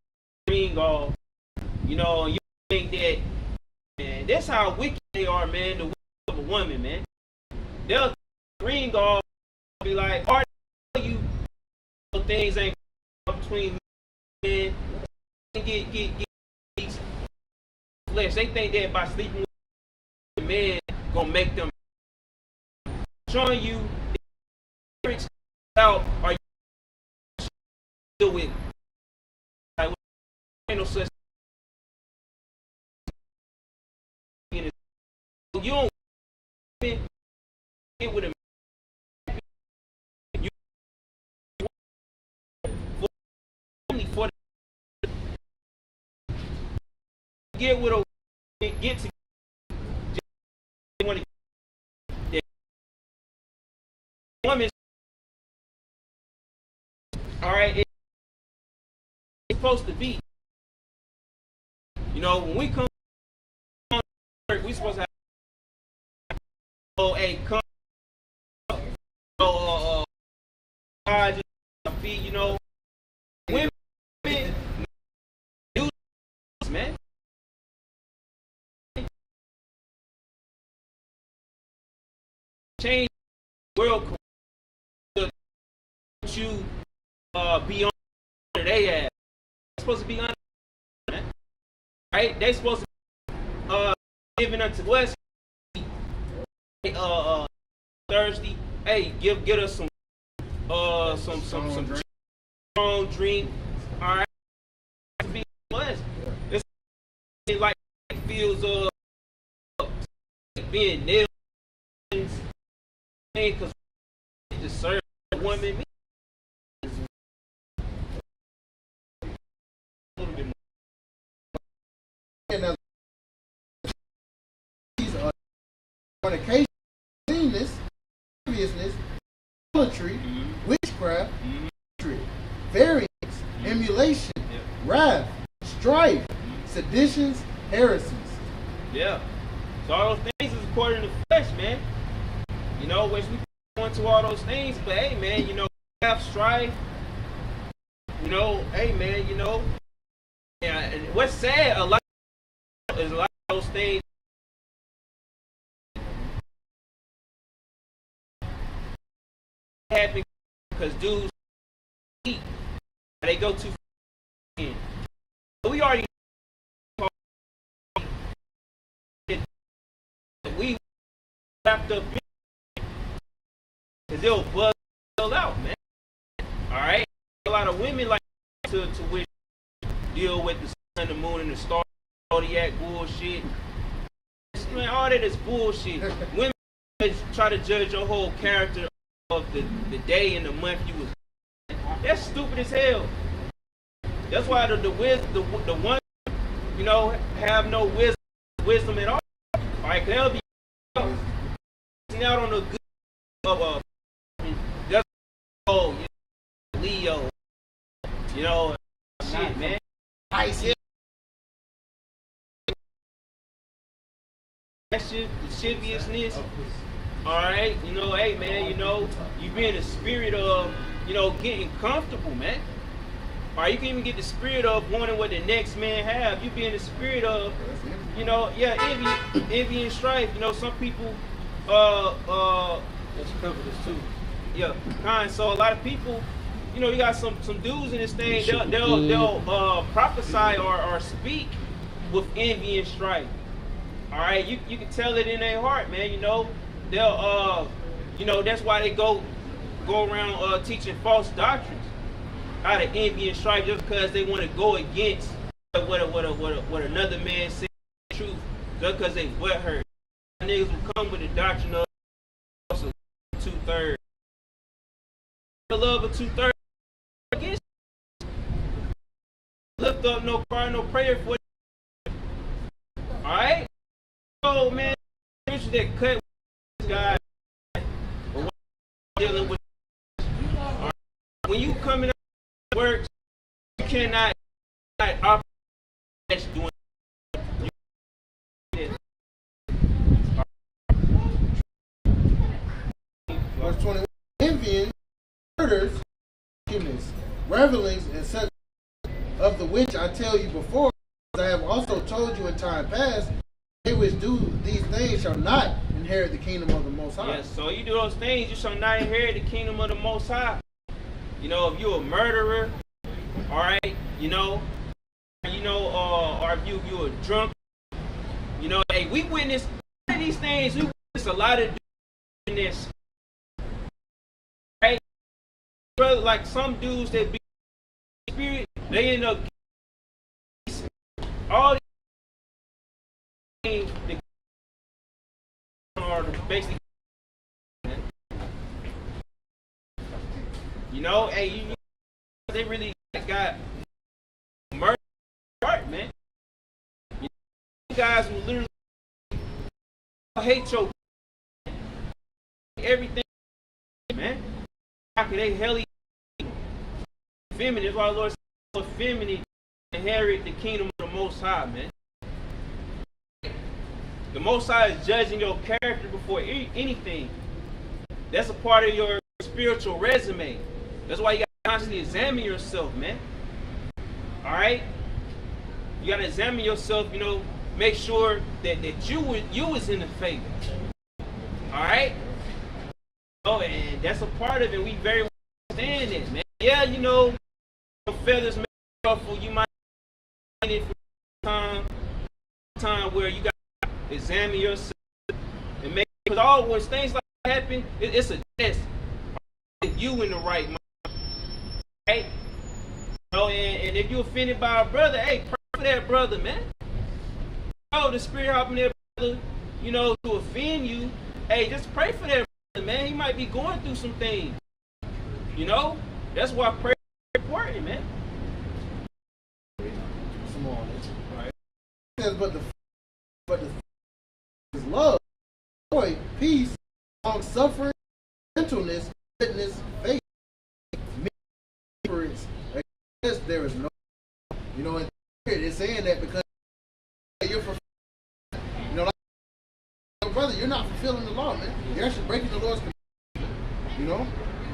ring off. You know, you think that, man, that's how wicked they are, man, the wicked of a woman, man. They'll ring off, be like, are you things ain't between men, get flesh. They think that by sleeping with a man gonna make them showing you out are you deal with like ain't no such you don't get with a you for get with a get to want to woman. All right, it's supposed to be. You know, when we come on work, we supposed to have a come. I just feet. You know, women do this, man. Change the world to you be on they ass. They're supposed to be on, man. Right? They supposed to be giving unto us Thursday. Hey, get us some strong drink. All right, to be blessed. It's like it feels being nailed because to serve a woman. A little bit more. And these are fornication, meanness, deviousness, idolatry, witchcraft, hatred, variance, emulation, wrath, strife, seditions, heresies. Yeah. So all those things is according to the flesh, man. You know, which we go into all those things, but hey, man, you know, have strife. You know, hey, man, you know. Yeah, and what's sad, a lot of those things happen because dudes eat. They go too far in. We already we wrapped up because they'll buzz out, man. All right, a lot of women like to wish deal with the sun, the moon, and the stars, zodiac bullshit. that is bullshit. Women try to judge your whole character of the day and the month you was. That's stupid as hell. That's why the one, you know, have no wisdom at all. Alright, they'll be out on the good of just you know, Leo, you know, shit, man. Ice. That shit, the shiviousness. Alright, you know, hey man, you know, you be in the spirit of, you know, getting comfortable, man. Alright, you can even get the spirit of wanting what the next man have. You be in the spirit of, you know, yeah, envy and strife. You know, some people let's cover this too. Yeah, kind. So a lot of people, you know, you got some dudes in this thing, they'll prophesy or speak with envy and strife. Alright, you can tell it in their heart, man, you know. They'll you know, that's why they go around teaching false doctrines out of envy and strife, just because they want to go against what another man said the truth, just because they butthurt. Niggas will come with the doctrine of 2/3. The love of 2/3 against lift up no cry, no prayer for it. Alright? So man, that cut this guy dealing with. Right? When you come in work, you cannot operate doing Verse 21. Envying, murders, wickedness, revelings, and such, of the which I tell you before, as I have also told you in time past, they which do these things shall not inherit the kingdom of the Most High. Yes, so you do those things, you shall not inherit the kingdom of the Most High. You know, if you're a murderer, all right, you know, or if you're a drunk, you know, hey, we witness these things. We witness a lot of dudes in this, right? Brother, like some dudes that be spirit, they end up all these things are basically, you know, hey, they really got murder heart, man. You guys will literally hate your everything, man. How can they hell feminine? That's why the Lord said feminine inherit the kingdom of the Most High, man. The Most High is judging your character before anything. That's a part of your spiritual resume. That's why you got to constantly examine yourself, man. Alright? You got to examine yourself, you know, make sure that you was in the faith. Alright? Oh, and that's a part of it. We very well understand it, man. Yeah, you know, feathers may ruffle. You might find it for time where you got to examine yourself and make, because all when things like that happen, it's a test. You in the right mind. Right? You know, and if you're offended by a brother, hey, pray for that brother, man. Oh, the spirit helping that brother, you know, to offend you. Hey, just pray for that brother, man. He might be going through some things. You know? That's why prayer is important, man. Some more. Right. It says, but the is love, joy, peace, long suffering, gentleness, goodness, faith, meekness. There is no, you know, it's saying that because you're for, you know, like, brother, you're not fulfilling the law, man. You're actually breaking the Lord's commandments, you know.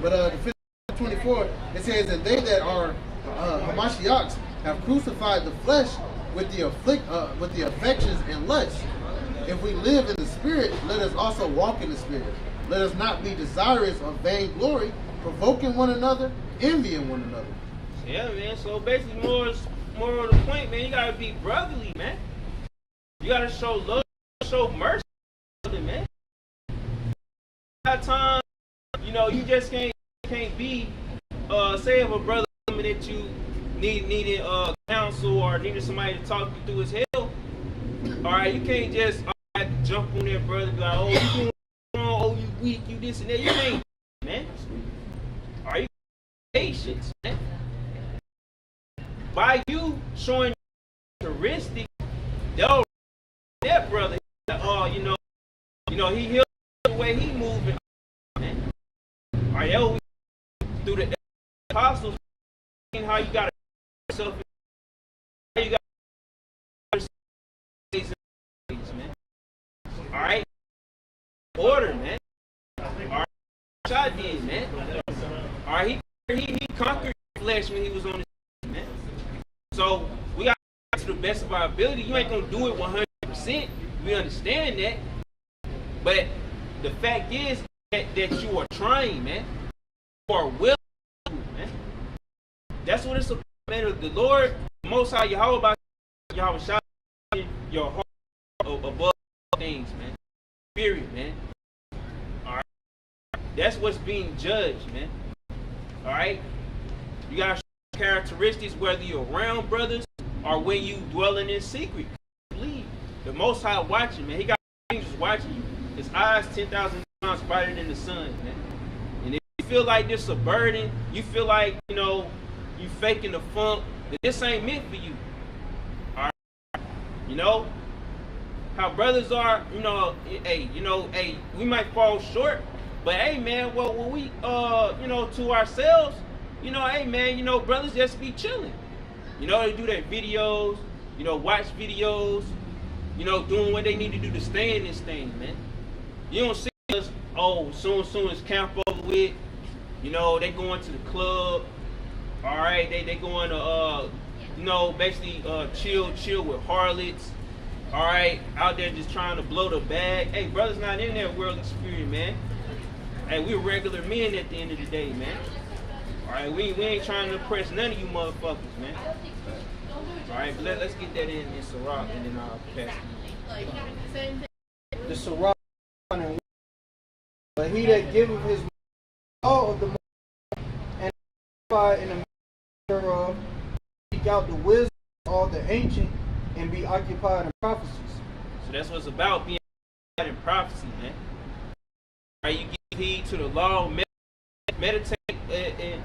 But the 24, it says that they that are Hamashiachs have crucified the flesh with the affections and lusts. If we live in the Spirit, let us also walk in the Spirit. Let us not be desirous of vainglory, provoking one another, envying one another. Yeah, man. So basically, more of the point, man. You gotta be brotherly, man. You gotta show love, show mercy, man. That time, you know, you just can't be. Say if a brother coming at you needing counsel or needing somebody to talk you through his hell. All right, you can't just jump on that brother, be like, oh, you doing wrong, oh, you weak, you this and that. You ain't, man. Are you patient, man? By you showing characteristics, that brother, oh, you know, he healed the way he moving, man. All right, that through the apostles, how you got yourself, how you got man. All right, order, man. All right, shot did, man. All right, he conquered flesh when he was on the man. So we got to the best of our ability. You ain't gonna do it 100%. We understand that, but the fact is that you are trying, man. You are willing, man. That's what it's about, man. The Lord, the Most High Yahweh, about Yahweh, shout your heart above things, man. Spirit, man. All right. That's what's being judged, man. All right. You gotta show characteristics whether you're around brothers or when you dwelling in secret. Believe the Most High watching, man. He got angels watching you. His eyes 10,000 times brighter than the sun, man. And if you feel like this a burden, you feel like, you know, you faking the funk, that this ain't meant for you. All right. You know how brothers are, hey, we might fall short, but hey, man, well, when we, to ourselves, hey, man, brothers just be chilling. They do their videos, watch videos, doing what they need to do to stay in this thing, man. You don't see us, soon as camp over with, they going to the club, all right, they going to, basically chill with harlots, all right, out there just trying to blow the bag. Hey, brothers not in that world experience, man. Hey, we're regular men at the end of the day, man. All right, we ain't trying to impress none of you motherfuckers, man. All right, but let's get that in Sirach, and then I'll pass it. The Sirach, but he that giveth his all of the and in the thereof, seek out the wisdom of all the ancient, and be occupied in prophecies. So that's what's about, being occupied in prophecy, man. All right, you give heed to the law, meditate and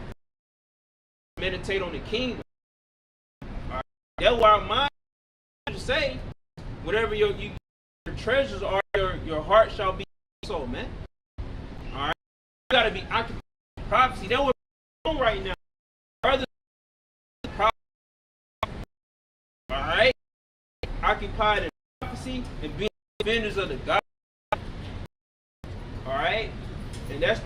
meditate on the kingdom. All right. That's why our mind say, whatever your treasures are, your heart shall be so, man. All right, you gotta be occupied in prophecy. That's what we're doing right now. Brothers, all right, occupied in prophecy and being defenders of the God. All right, and that's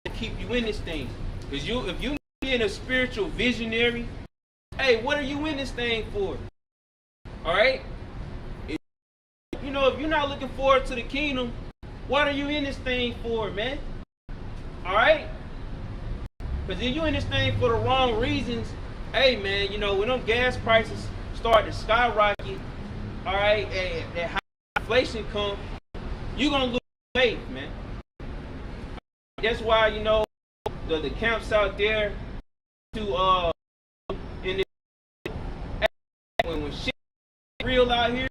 to keep you in this thing. Because if you being a spiritual visionary, hey, what are you in this thing for? All right, if you're not looking forward to the kingdom, what are you in this thing for, man? All right, because if you're in this thing for the wrong reasons, hey, man, when them gas prices start to skyrocket, all right, and that high inflation come, you're gonna lose faith, man. That's why the camps out there to in the, when shit real out here,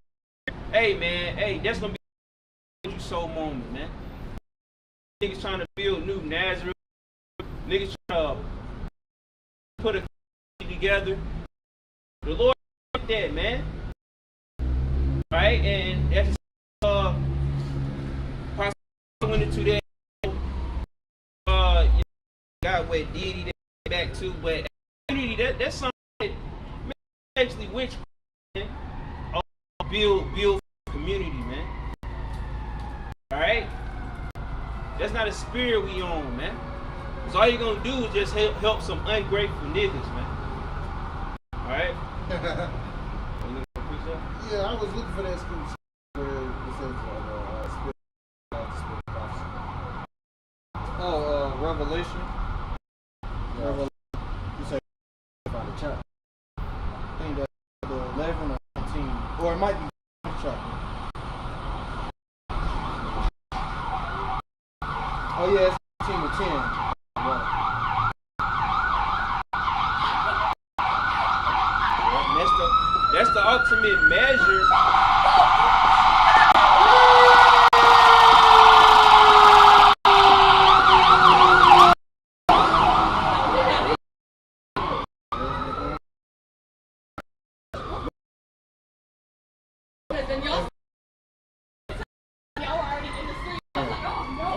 hey, man, hey, that's gonna be you soul moment, man. Niggas trying to build new Nazareth, niggas trying to put a together. The Lord like that, man. Right, and that's went into that. Got what Diddy back to, but community, that's something that actually witchcraft, man. Build community, man. All right, that's not a spirit we own, man. So all you're gonna do is just help some ungrateful niggas, man. All right. Yeah, I was looking for that scripture where it says spirit prophecy. Revelation. Revelation. You say find the chapter. I think that's the 11 or 13, or it might be the chapter. Oh yeah, it's 13 to 10. Right. That's the ultimate measure.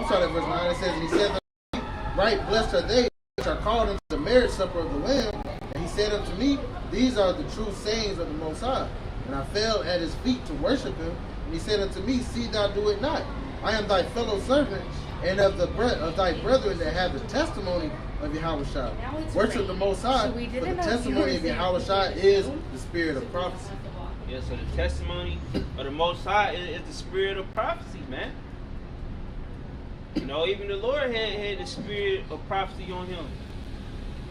start at verse 9. It says, and he said, right, blessed are they which are called unto the marriage supper of the Lamb. And he said unto me, these are the true sayings of the Most High. And I fell at his feet to worship him. And he said unto me, see thou do it not. I am thy fellow servant, and of thy brethren that have the testimony of Yahushua. Worship the Most High, for the testimony of Yahushua is the spirit of prophecy. Yeah, so the testimony of the Most High is the spirit of prophecy, man. You know, even the Lord had the spirit of prophecy on him.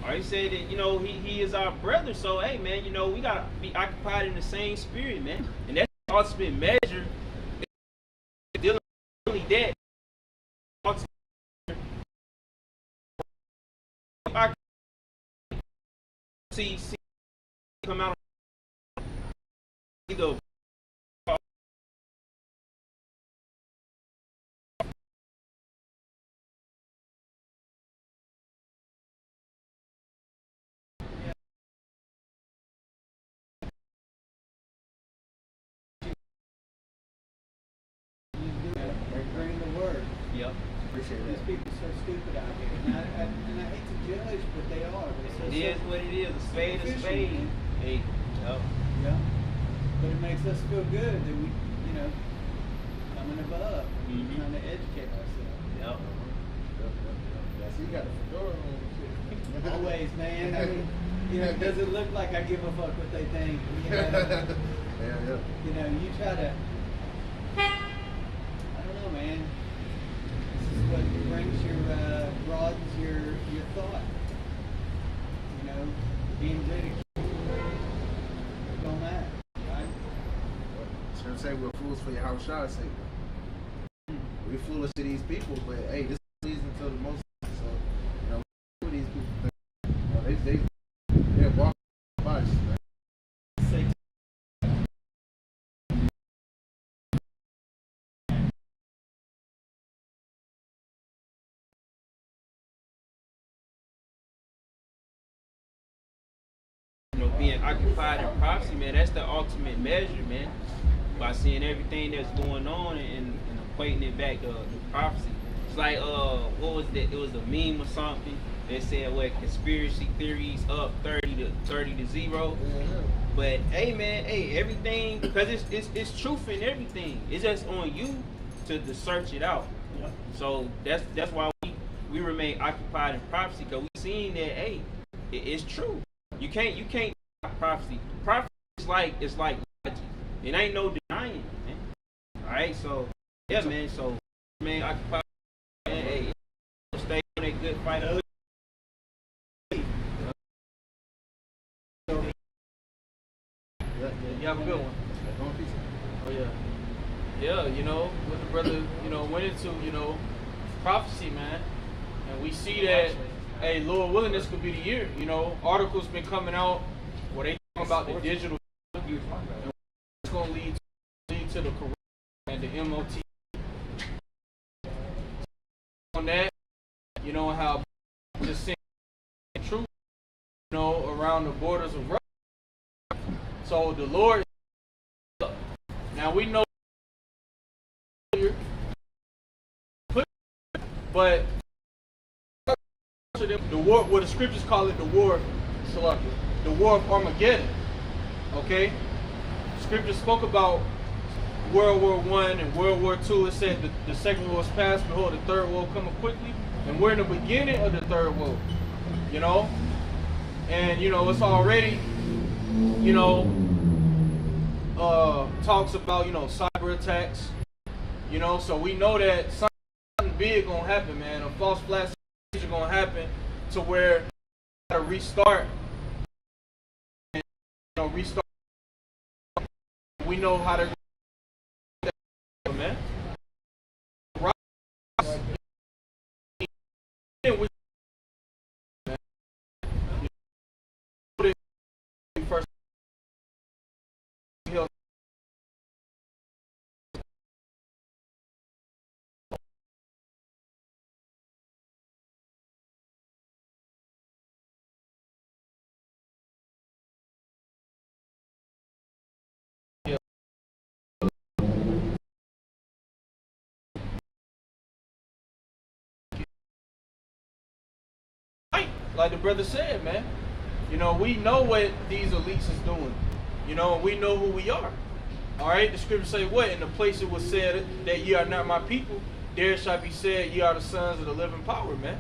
Or he said that, you know, he is our brother. So, hey, man, you know, we got to be occupied in the same spirit, man. And that's the ultimate measure. Dealing with only that. See, come out either. Bringing the word. Yep. Appreciate These that. people are so stupid out here. And I hate to judge, but they are. It is what it is. A spade, a spade. Hey, yep. Yeah. But it makes us feel good that we, you know, coming above and trying to educate ourselves. Yep. So you got a fedora on. Always, man. I mean, you know, does it look like I give a fuck what they think? You know, Yeah. you know, you try to. I don't know, man. This is what brings your broadens your thought. You know, being ridiculed. It don't matter, right? Scripture say we're fools for Yahushua's sake. We're foolish to these people, but hey, this is pleasing to the Most High. So, you know, what these people think. You know, they're walking bodies, man. Say You know, being occupied in prophecy, man, that's the ultimate measure, man. By seeing everything that's going on and equating it back to prophecy. It's like, what was that? It was a meme or something. They said, what, conspiracy theories up 30 to 0. But hey, man, hey, everything, because it's truth in everything. It's just on you to search it out. yeah. So that's why we remain occupied in prophecy, because we seen that, hey, it's true. You can't prophecy. Prophecy is like logic. It ain't no denying it, man. All right, so yeah, man. So man, occupy. Man, hey, stay on that good fight. You have a good one. Oh yeah. Yeah, you know, what the brother, you know, went into, you know, prophecy, man. And we see that, hey, Lord willing, this could be the year. You know, articles been coming out where they talking about the digital, and it's going to lead to the corona and the MOT. On that, you know, how just saying truth, you know, around the borders of Russia. So the Lord, now we know, but the war, what the scriptures call it, the war of Armageddon. Okay, scripture spoke about World War I and World War II. It said the second war is past, behold, the third war coming quickly, and we're in the beginning of the third war. You know, and you know it's already, you know, talks about, you know, cyber attacks. You know, so we know that something big gonna happen, man. A false flag is gonna happen to where to restart. And, you know, restart. We know how to, man. First, like the brother said, man. You know, we know what these elites is doing. You know, we know who we are. All right, the scripture say what? In the place it was said that ye are not my people, there shall be said ye are the sons of the living power, man.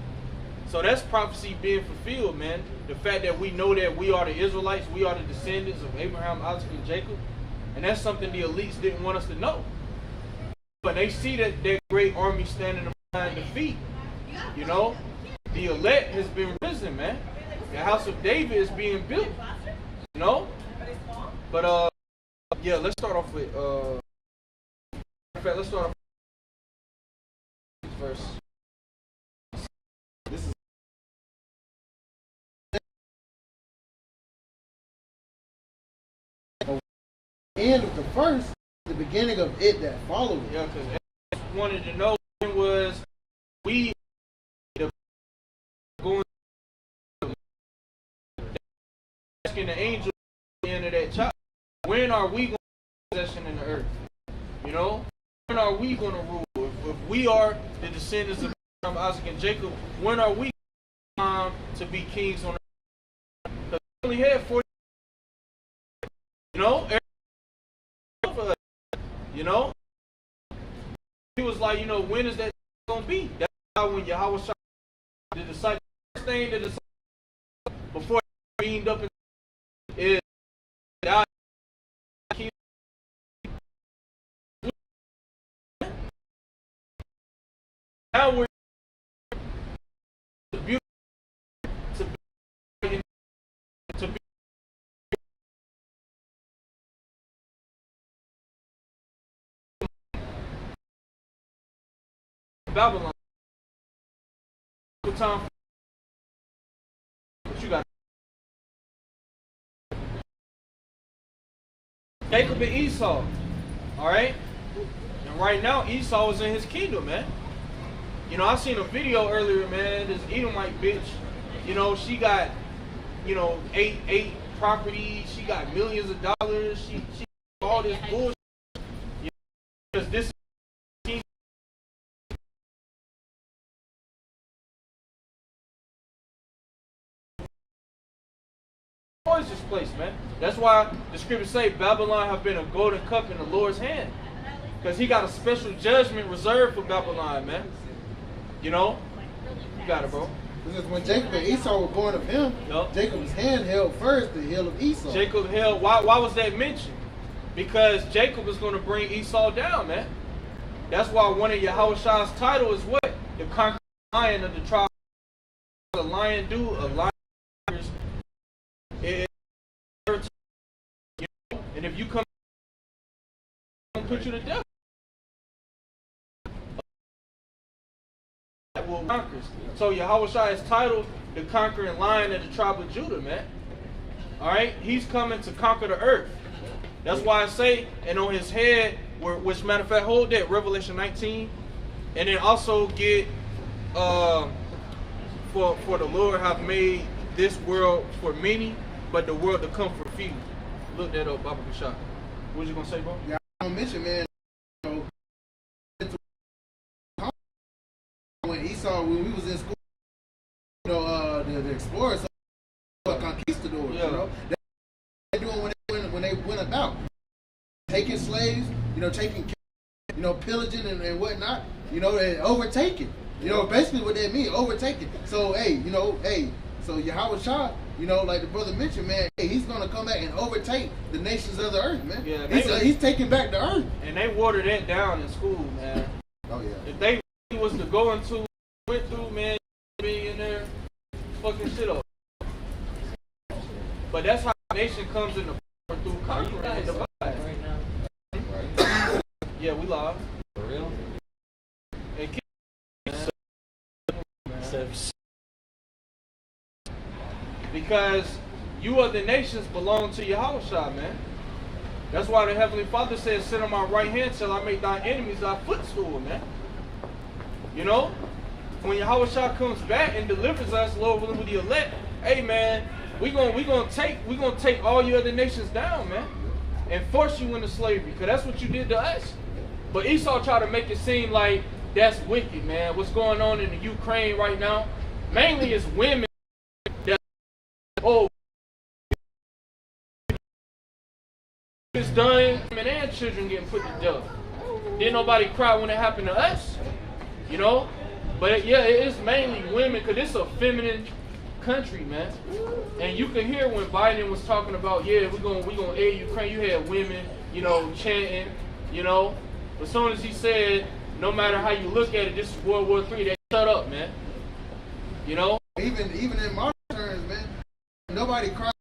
So that's prophecy being fulfilled, man. The fact that we know that we are the Israelites, we are the descendants of Abraham, Isaac, and Jacob. And that's something the elites didn't want us to know. But they see that their great army standing behind defeat. You know, the elect has been risen, man. The house of David is being built. You know? But yeah, let's start off with in fact, let's start off with verse. This is end of the first, the beginning of it that followed it. Yeah, because I wanted to know was we going asking the angel at the end of that chapter, when are we going to possession in the earth? You know, when are we going to rule? If we are the descendants of Abraham, Isaac, and Jacob, when are we to be kings on earth? Because we only had 40. You know, you know, he was like, you know, when is that going to be? That's how when Yahweh shot the disciples, the first thing the disciples before they beamed up is that now we're beautiful to be Babylon. What time? What you got? Jacob and Esau. All right. And right now Esau is in his kingdom, man. You know, I seen a video earlier, man. This Edomite bitch. You know, she got, you know, eight properties. She got millions of dollars. She all this bullshit. You know, because this. Is this place, man? That's why the scriptures say Babylon have been a golden cup in the Lord's hand, because he got a special judgment reserved for Babylon, man. You know, you got it, bro. Because when Jacob and Esau were born of him, yep. Jacob's hand held first the heel of Esau. Jacob held. Why was that mentioned? Because Jacob is going to bring Esau down, man. That's why one of Yahushua's title is what? The conquering lion of the tribe. A lion do a lion. And if you come, put you to death. That will conquer. So Yahushua is titled the conquering lion of the tribe of Judah, man. All right, he's coming to conquer the earth. That's why I say, and on his head, which matter of fact, hold that Revelation 19, and then also get for the Lord have made this world for many, but the world to come for few. Look that up, Baba Kashak. What was you gonna say, bro? Yeah, I mentioned, man. You know, when Esau, when we was in school, you know, the explorers, conquistadors, yeah. You know, they doing when they went about taking slaves, you know, taking, you know, pillaging and whatnot, you know, and overtaking. You know, basically what that means, overtaking. So, hey, you know, so Yahweh Shah, you know, like the brother mentioned, man, hey, he's going to come back and overtake the nations of the earth, man. Yeah, he's taking back the earth. And they watered that down in school, man. Oh, yeah. If they was to go into, went through, man, be in there, fucking shit up. But that's how the nation comes in the through conquering and divide. Right now. Right. Yeah, we live. For real? And because you other nations belong to Yahushua, man. That's why the Heavenly Father says, sit on my right hand till I make thy enemies thy footstool, man. You know? When Yahushua comes back and delivers us, Lord willing, with the elect, hey man, we gonna take all you other nations down, man. And force you into slavery, because that's what you did to us. But Esau tried to make it seem like that's wicked, man. What's going on in the Ukraine right now? Mainly it's women oh, it's done, women and children getting put to death. Didn't nobody cry when it happened to us, you know? But yeah, it's mainly women, because it's a feminine country, man. And you can hear when Biden was talking about, yeah, we're gonna aid Ukraine, you had women, you know, chanting, you know. As soon as he said, no matter how you look at it, this is World War III, they shut up, man. You know? Even in modern terms, man, nobody cries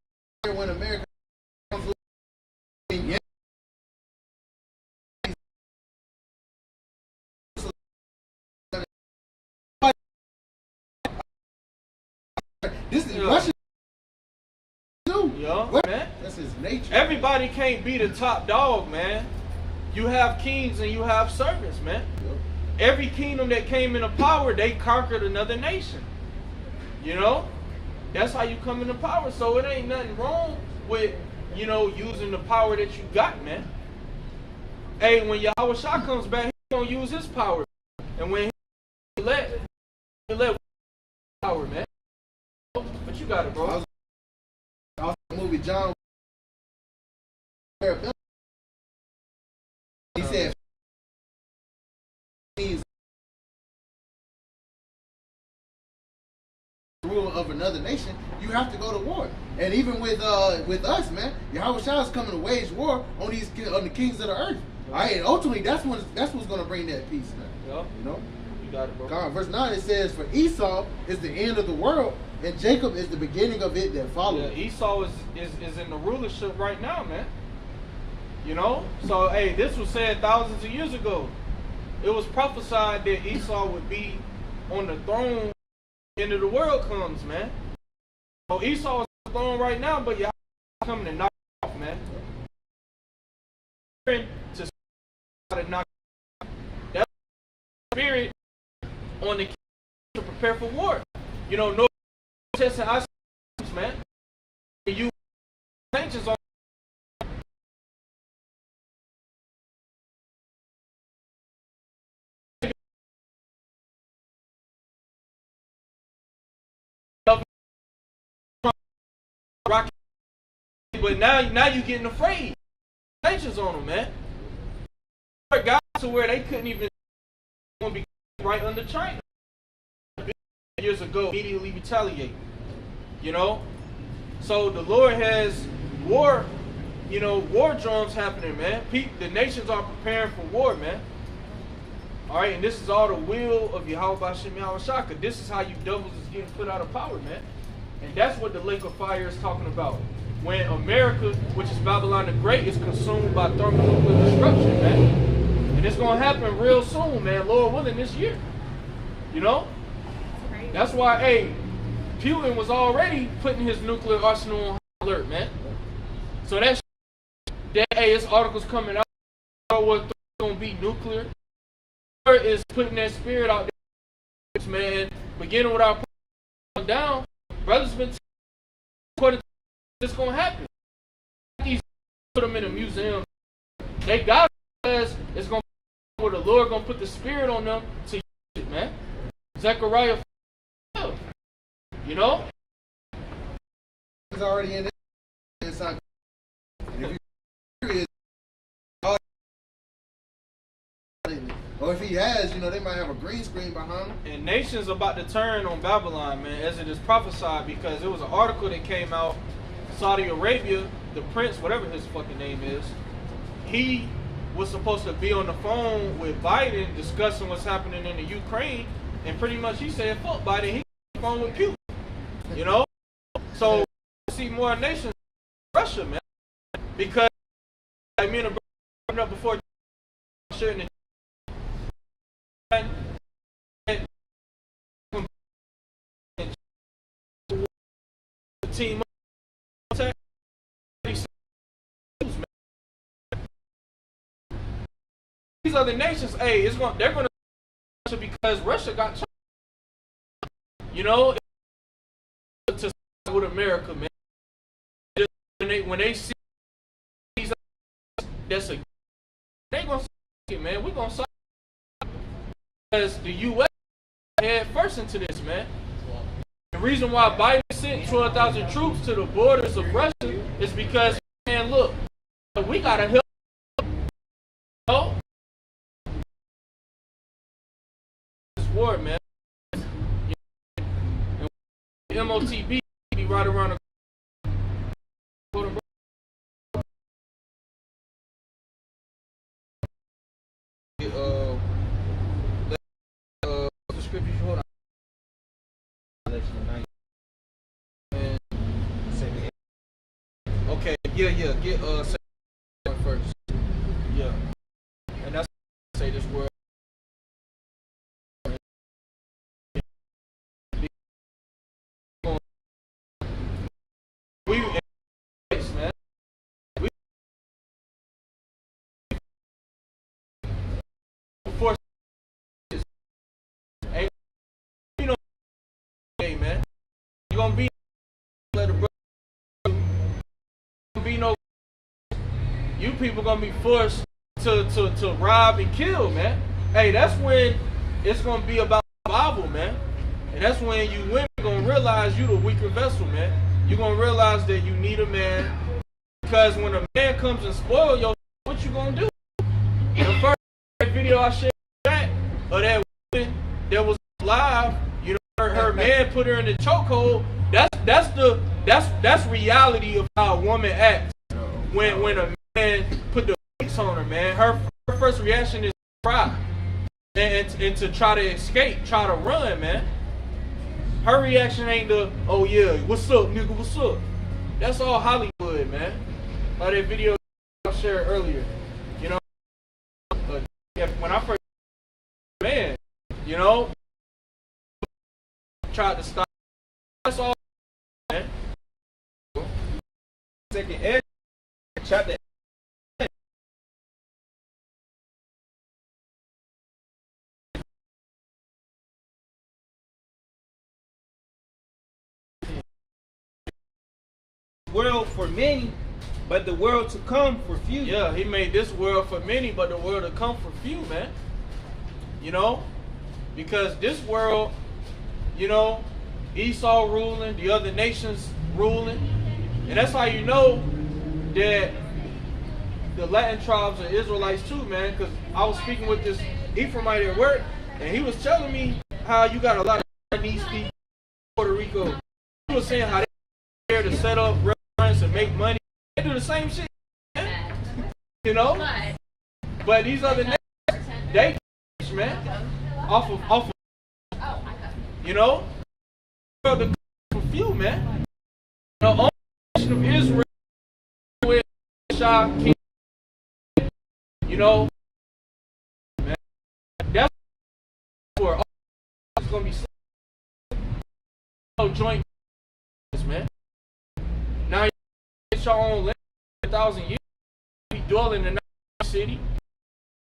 when America comes with. This is Russia too. Yeah, man. That's his nature. Everybody can't be the top dog, man. You have kings and you have servants, man. Yep. Every kingdom that came into power, they conquered another nation. You know? That's how you come into power. So it ain't nothing wrong with, you know, using the power that you got, man. Hey, when Yahweh Shah comes back, he's gonna use his power. And when he let power, man. But you got it, bro. I was in the movie John. He said he's rule of another nation, you have to go to war. And even with us, man, Yahweh Shah is coming to wage war on the kings of the earth. All right, and ultimately that's what's gonna bring that peace, man. Yeah. You know? You got it, bro. God, verse 9 it says, for Esau is the end of the world, and Jacob is the beginning of it that follows. Yeah, Esau is in the rulership right now, man. You know? So, hey, this was said thousands of years ago. It was prophesied that Esau would be on the throne when the end of the world comes, man. So Esau is on the throne right now, but y'all coming to knock it off, man. To knock that spirit on the king to prepare for war. You know, no testing us, man. You sanctions on rocket, but now you getting afraid. Sanctions on them, man. It got to where they couldn't even be right under China. Years ago, immediately retaliate. You know? So the Lord has war, you know, war drums happening, man. The nations are preparing for war, man. Alright, and this is all the will of Yahweh Bashem Yahweh Shaka. This is how you devils is getting put out of power, man. And that's what the lake of fire is talking about. When America, which is Babylon the Great, is consumed by thermonuclear destruction, man. And it's going to happen real soon, man. Lord willing, this year. You know? That's why, hey, Putin was already putting his nuclear arsenal on high alert, man. So hey, this article's coming out. World War III is going to be nuclear. Is putting that spirit out there, man. Beginning with our down, brothers been according to this going to happen. These put them in a museum. They got it, it's going to where the Lord going to put the spirit on them to use it, man. Zechariah, you know? It's already in there. Inside. And if you or if he has, you know, they might have a green screen behind him. And nations about to turn on Babylon, man, as it is prophesied, because there was an article that came out. Saudi Arabia, the prince, whatever his fucking name is, he was supposed to be on the phone with Biden discussing what's happening in the Ukraine, and pretty much he said, fuck Biden, he on the phone with Putin. You know? So, see more nations Russia, man. Because, like me and the brother up before, shooting the team these other nations, hey, they're going to because Russia got China. You know, to with America, man. When they see these, that's a they gonna say it, man. We gonna say because the U.S. head first into this, man. The reason why Biden sent 12,000 troops to the borders of Russia is because, man, look, we gotta help. Oh, this war, man. And MOTB be right around the corner. The scripture, hold on. Okay, yeah, get second first. Yeah. And that's say this world. We man. We force ain't you know hey man. You gonna be let a brother be no you people gonna be forced to rob and kill, man. Hey, that's when it's gonna be about survival, man. And that's when you women gonna realize you the weaker vessel, man. You're gonna realize that you need a man. Because when a man comes and spoil your, what you gonna do? The first video I shared of that woman that was live, you know, her man put her in the chokehold. That's reality of how a woman acts when a man put the brakes on her, man. Her first reaction is to cry and to try to escape, try to run, man. Her reaction ain't the, oh yeah, what's up, nigga, what's up? That's all Hollywood, man. Like that video I shared earlier, you know. When I first, man, you know, tried to stop. That's all, man. Second Ezra, chapter. World for many, but the world to come for few. Yeah, he made this world for many, but the world to come for few, man. You know, because this world, you know, Esau ruling, the other nations ruling, and that's how you know that the Latin tribes are Israelites too, man. Because I was speaking with this Ephraimite at work, and he was telling me how you got a lot of Chinese people in Puerto Rico. He was saying how they're here to set up restaurants and make money. They do the same shit, man. You know. But these other nations, they man, off of, you know, for few, man. The only nation of Israel with Shah King, you know, man, that's where all it's gonna be no joint, man. Now you get your own land, 1,000 years, be dwelling in the city,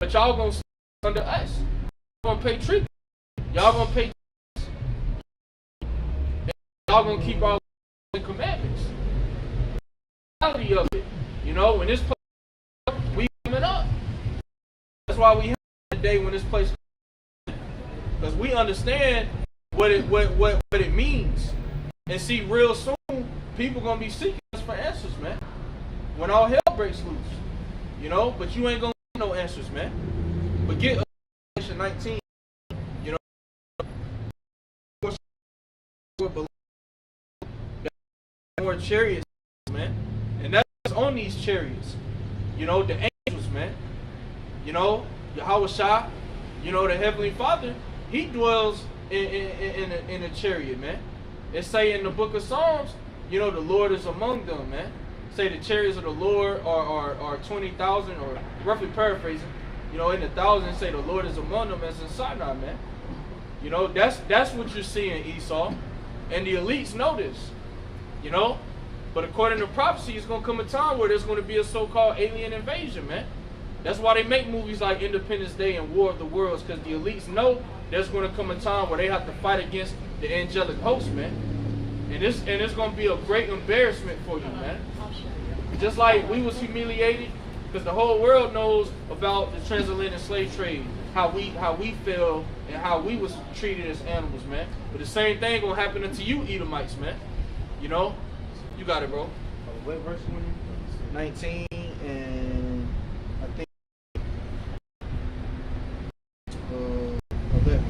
but y'all gonna stay under us. Y'all gonna pay treatment. Y'all gonna pay. Y'all gonna keep our commandments. The reality of it, you know, when this place we coming up. That's why we have the day when this place, because we understand what it means, and see real soon people gonna be seeking us for answers, man. When all hell breaks loose, you know. But you ain't gonna get no answers, man. But get 19, you know. More chariots, man, and that's on these chariots, you know, the angels, man, you know, Yahweh Shah, you know, the Heavenly Father, he dwells in a chariot, man. It say in the book of Psalms, you know, the Lord is among them, man. Say the chariots of the Lord are 20,000, or roughly paraphrasing, you know, in the thousands, say the Lord is among them as in Sinai, man. You know, that's what you're seeing, Esau, and the elites know this. You know, but according to prophecy, it's gonna come a time where there's gonna be a so-called alien invasion, man. That's why they make movies like Independence Day and War of the Worlds, because the elites know there's gonna come a time where they have to fight against the angelic host, man. And it's gonna be a great embarrassment for you, man. Just like we was humiliated, because the whole world knows about the transatlantic slave trade, how we feel and how we was treated as animals, man. But the same thing gonna happen unto you Edomites, man. You know? You got it, bro. What verse 19 and I think 11.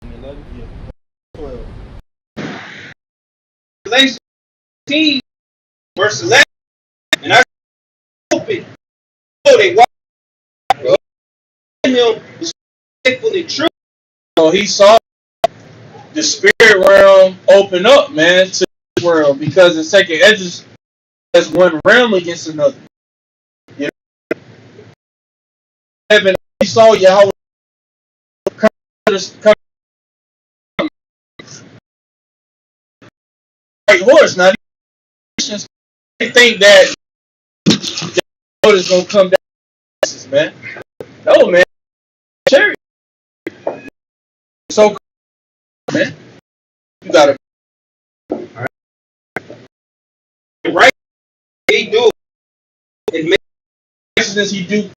11? Yeah. 12. Galatians 15, verse 11. And I open. Oh, they walk in him is faithful and true. So he saw the spirit realm open up, man, to the world because the second edges as one realm against another. You know, heaven, he saw Yahweh come right horse. Now they think that the Lord is gonna come down, man. No, man, chariot. So, man, you gotta Right? He do and make righteousness. He do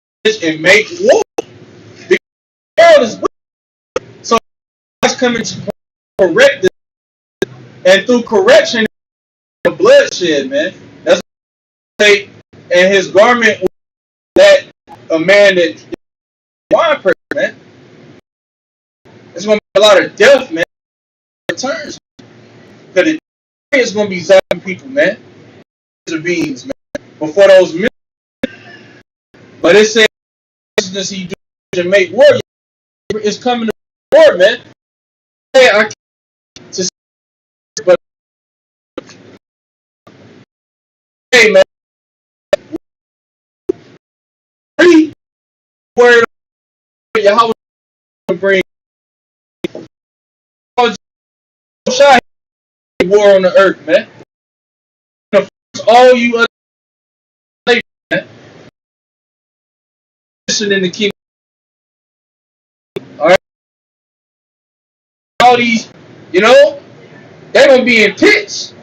and make war. The world is wicked. So God's coming to correct this, and through correction, the bloodshed, man. That's what they say. And his garment was that a man that wine pressure, man. There's gonna be a lot of death, man. Returns, because it's gonna be zapping people, man. Beings, man. Before those men, but it says righteousness he do and make war. It's coming to war, man. Hey, I can't to say, but hey, man, read word of Yahweh bring war on the earth, man. All you other slaves, man, in the kingdom. All right, all these, you know, they're gonna be in pits,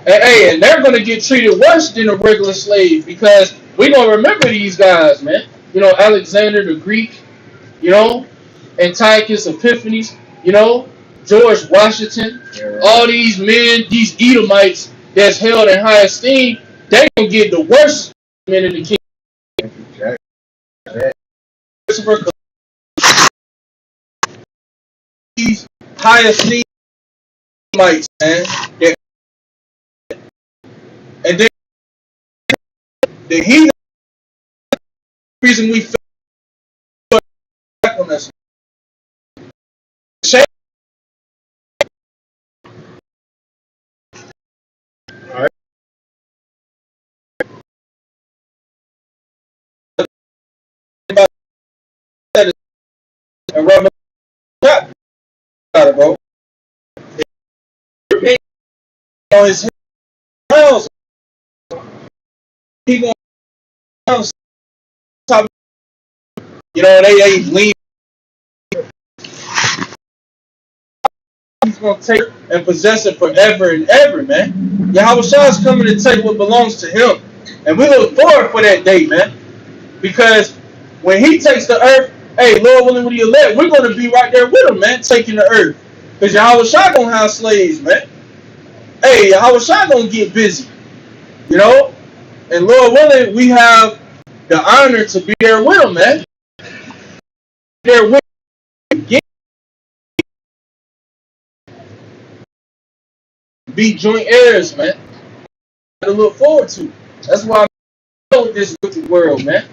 and they're gonna get treated worse than a regular slave because we gonna remember these guys, man. You know, Alexander the Greek, you know, Antiochus Epiphanes, you know, George Washington, all these men, these Edomites that's held in high esteem, they gonna get the worst men in the kingdom. These high esteem Edomites, man, and then the heathen reason we feel back on us. All right. And Robert got it, bro. On his house, he gonna top. You know, they lean. He's gonna take and possess it forever and ever, man. Yahweh Shah is coming to take what belongs to him, and we look forward for that day, man. Because when he takes the earth, hey, Lord willing, with the elect, we're gonna be right there with him, man, taking the earth. Because Yahweh Shah gonna have slaves, man. Hey, Yahweh Shah gonna get busy, you know. And Lord willing, we have the honor to be there with him, man. There with him. Be joint heirs, man. To look forward to. That's why I know this wicked world, man.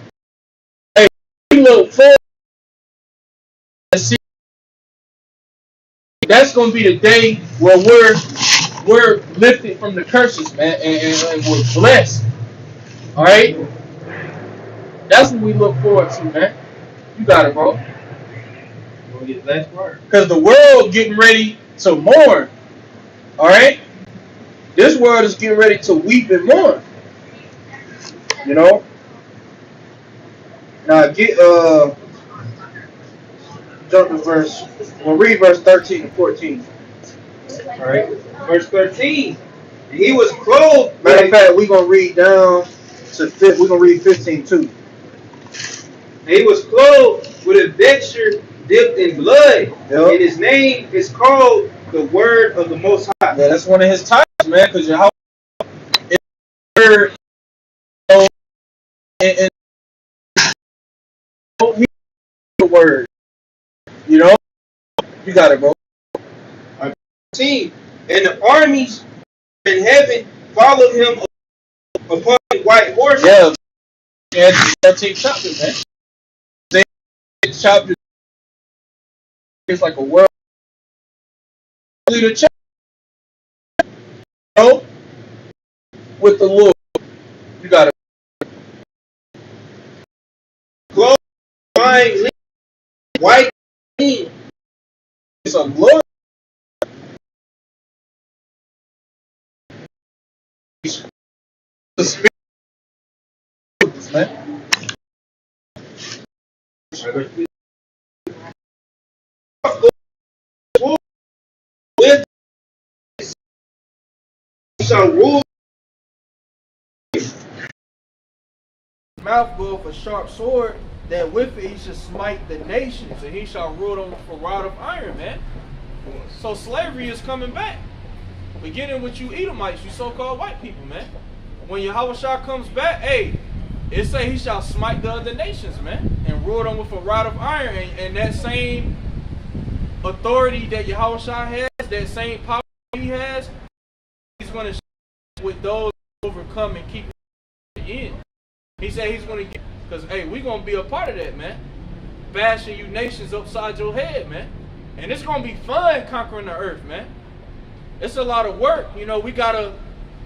Hey, we look forward to see. That's gonna be the day where we're lifted from the curses, man, and we're blessed. All right. That's what we look forward to, man. You got it, bro. We'll get last word. Because the world getting ready to mourn. All right. This world is getting ready to weep and mourn. You know. Now get jump to verse. We'll read verse 13 and 14. All right. Verse 13. And he was clothed. Matter of fact, we're gonna read down to we're gonna read 15 too. And he was clothed with a vesture dipped in blood. Yep. And his name is called the Word of the Most High. Yeah, that's one of his titles, man. Because Yahweh is the word, and he's the word. You know, you got it, bro. 13. And the armies in heaven followed him upon white horses. Yeah, and 13 chapter, man. Chapter is like a world leader chapter, you know, with the Lord. You got it. Clothed fine linen, white linen. It's a glory. The spirit, man. With shall rule. Mouth goeth a sharp sword, that with it he should smite the nations, and he shall rule them with a rod of iron, man. So slavery is coming back. Beginning with you Edomites, you so-called white people, man. When Yahushua comes back, hey, it say he shall smite the other nations, man, and rule them with a rod of iron. And that same authority that Yahushua has, that same power he has, he's going to share with those who overcome and keep it in. He said he's going to get, because, hey, we're going to be a part of that, man. Bashing you nations upside your head, man. And it's going to be fun conquering the earth, man. It's a lot of work. You know,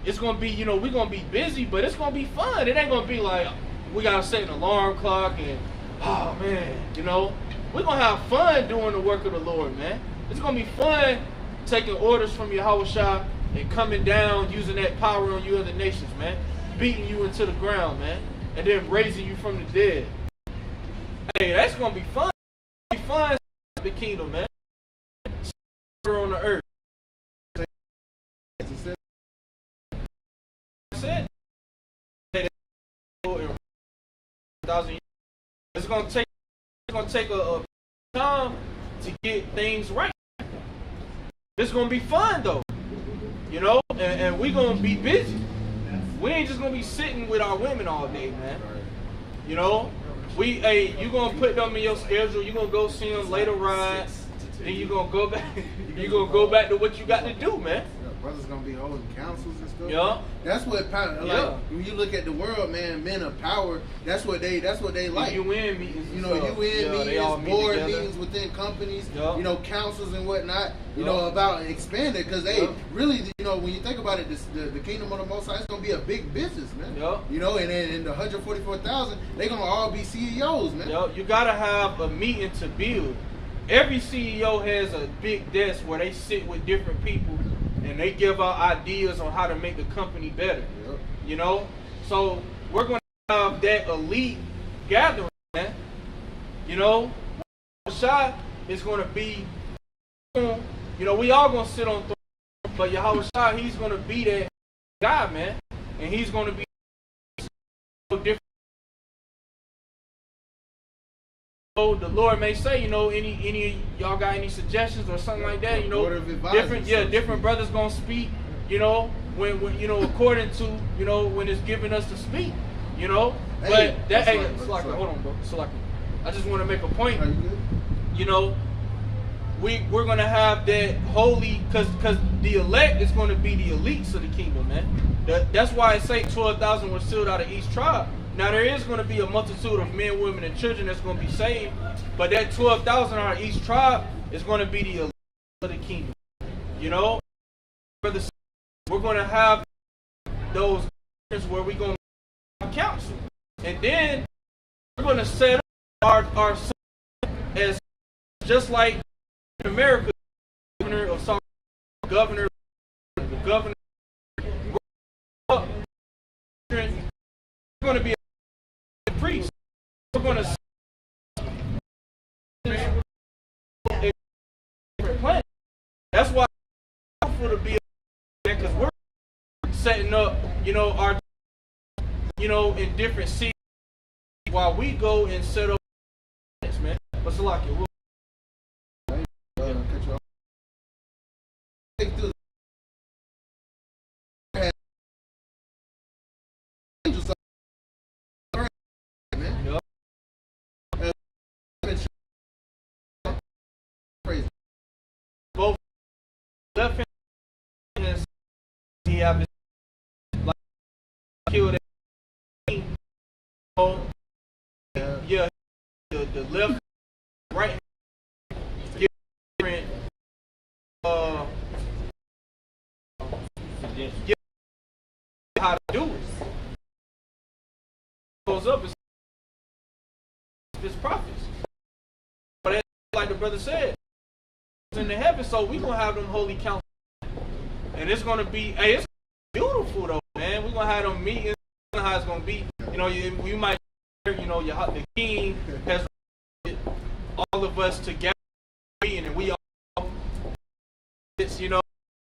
it's going to be, you know, we're going to be busy, but it's going to be fun. It ain't going to be like, we got to set an alarm clock and, oh, man, you know. We're going to have fun doing the work of the Lord, man. It's going to be fun taking orders from Yahushua and coming down using that power on you other nations, man. Beating you into the ground, man. And then raising you from the dead. Hey, that's gonna be fun. It's gonna be fun the kingdom, man. On the earth. That's it. It's gonna take a time to get things right. It's gonna be fun though. You know, and we're gonna be busy. We ain't just gonna be sitting with our women all day, man. You know, you gonna put them in your schedule. You gonna go see them later ride. Then you gonna go back. You gonna go back to what you got to do, man. Brothers gonna be holding councils and stuff. Yeah. That's what power. Like when you look at the world, man, men of power. That's what they like. UN meetings. You know, UN meetings, board meetings within companies. Yep. You know, councils and whatnot. You know, about expanding because really, you know, when you think about it, the kingdom of the Most High is gonna be a big business, man. Yep. You know, and then in the 144,000, they gonna all be CEOs, man. Yep. You gotta have a meeting to build. Every CEO has a big desk where they sit with different people and they give out ideas on how to make the company better. Yep. You know? So we're going to have that elite gathering, man. You know? Yahushua is going to be, you know, we all going to sit on throne, but Yahushua, he's going to be that guy, man. And he's going to be so different. The Lord may say, you know, any y'all got any suggestions or something like that, you know, different brothers gonna speak, you know, when you know, according to, you know, when it's giving us to speak, you know. But that hold on, bro. I just want to make a point. You know, we're gonna have that holy, cause the elect is gonna be the elites of the kingdom, man. That's why it say 12,000 were sealed out of each tribe. Now there is going to be a multitude of men, women, and children that's going to be saved, but that 12,000 out of each tribe is going to be the elite of the kingdom. You know, we're going to have those where we're going to have council, and then we're going to set up our as just like in America, governor of South, governor, the governor. We're going to be priest. We're going to different planet. That's why it's helpful to be because we're setting up, you know, our, you know, in different cities while we go and set up But Salaki, we'll cut you off. Think through angels, man. Yup. Crazy. Both left hand and he have his like killed that. Oh, yeah, the left, right hand different. Get how to do it. Goes up is this prophets. But that's like the brother said, it's in the heavens, so we gonna have them holy councils. And it's gonna be, hey, it's beautiful though, man. We're gonna have them meetings, how it's gonna be. You know, you might, you know, the king has all of us together, and we all, it's, you know,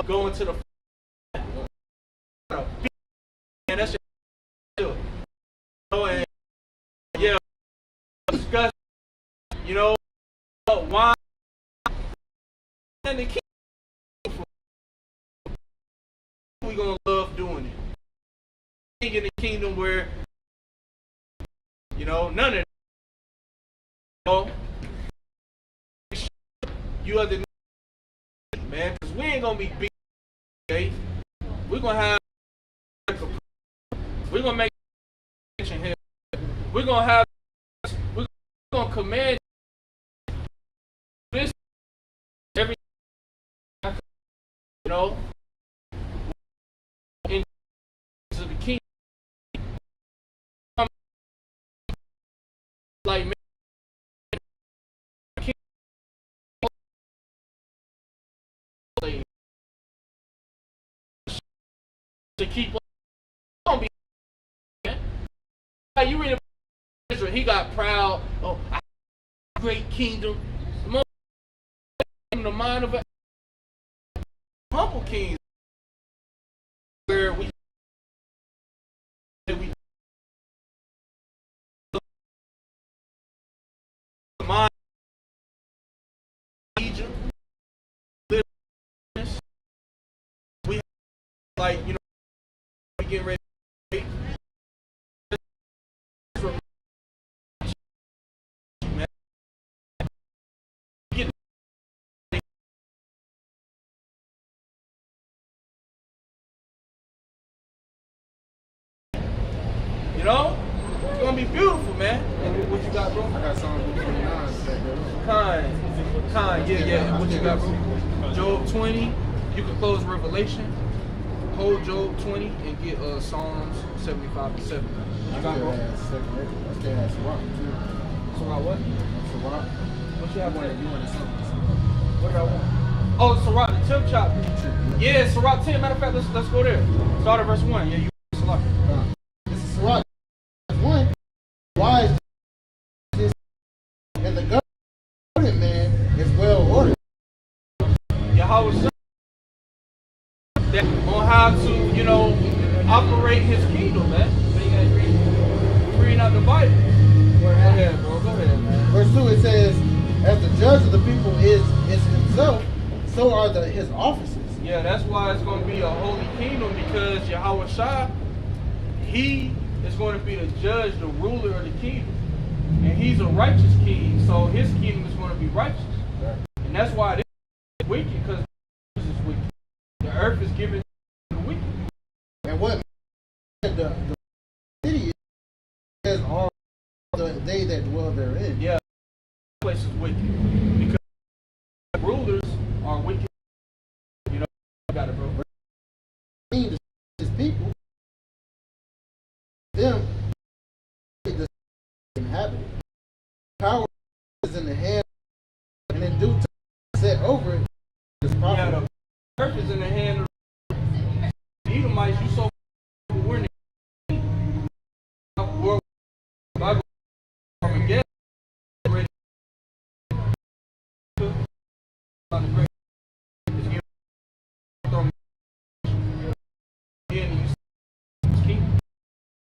going to the, and that's just, you know, and yeah, discuss, you know, why, and the king, we gonna love doing it. King in the kingdom where, you know, none of it. You are the man, because we ain't gonna be beat. Okay, we're gonna have, we're gonna make here. We're gonna have, we're gonna command this every, you know, in the king, like man, to keep on being. Like you read about Israel, he got proud. Oh, I great kingdom. The most in the mind of a humble king, where we mind Egypt, we like, you know, we getting ready. You know, it's gonna be beautiful, man. And what you got, bro? I got Psalm 29 set there. Kind, yeah. What you got, bro? Job 20. You can close Revelation. Hold Job 20 and get Psalms 75 and 7. What you got, bro? Let's get that Sirach, too. Sirach what? Sirach. What you have on it? You want to What do I want? Oh, Sirach, the 10th chapter. Yeah, Sirach 10. Matter of fact, let's go there. Start at verse 1. Yeah, you Sirach. This is Sirach. One, why is this? And the government man is well ordered. Yahweh that on how to, you know, operate his kingdom, man. So you guys reading out the Bible. Go ahead, bro. Go ahead, man. Verse 2, it says, as the judge of the people is himself, so are his officers. Yeah, that's why it's going to be a holy kingdom, because Yahweh Shah, he is going to be the judge, the ruler of the kingdom. And he's a righteous king, so his kingdom is going to be righteous. Right. And that's why it is wicked, because this is wicked. The earth is given to the wicked. And what the city is all they that dwell therein. Yeah, this place is wicked, because the rulers are wicked. You know, you got it, bro. His people, them, the inhabited. Power is in the hand, and in due time set over it is Yeah, property. the earth is in the hand of the Edomites. You so we're in the world. Bible again.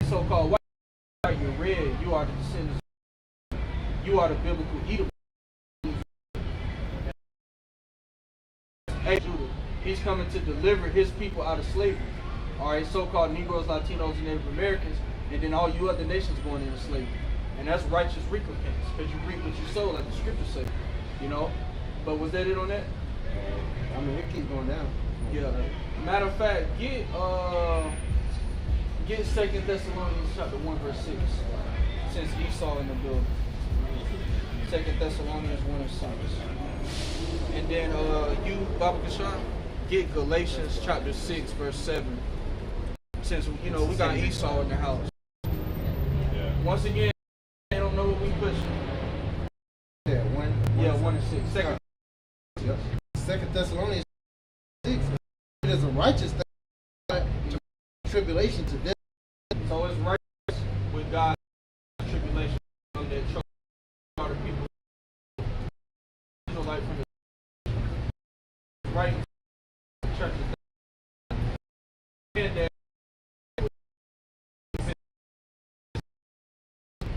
So-called white, you're red. You are the descendants. You are the biblical Edom. hey, Judah, he's coming to deliver his people out of slavery. All right, so-called Negroes, Latinos, and Native Americans, and then all you other nations going into slavery. And that's righteous recompense, because you reap what you sow, like the scriptures say. You know? But was that it on that? I mean, it keeps going down. Yeah. Matter of fact, get 2 Thessalonians chapter 1 verse 6. Since Esau in the building. 2 Thessalonians 1 and 6. And then you, Baba Kashan, get Galatians chapter 6 verse 7. Since we got Esau in the house. Yeah. Once again, they don't know what we pushing. Yeah, 1 and 6. Second. Yep. 2 Thessalonians 6. It is a righteous thing, tribulation to death. So it's righteous with God tribulation on that charter people. Like from the right church.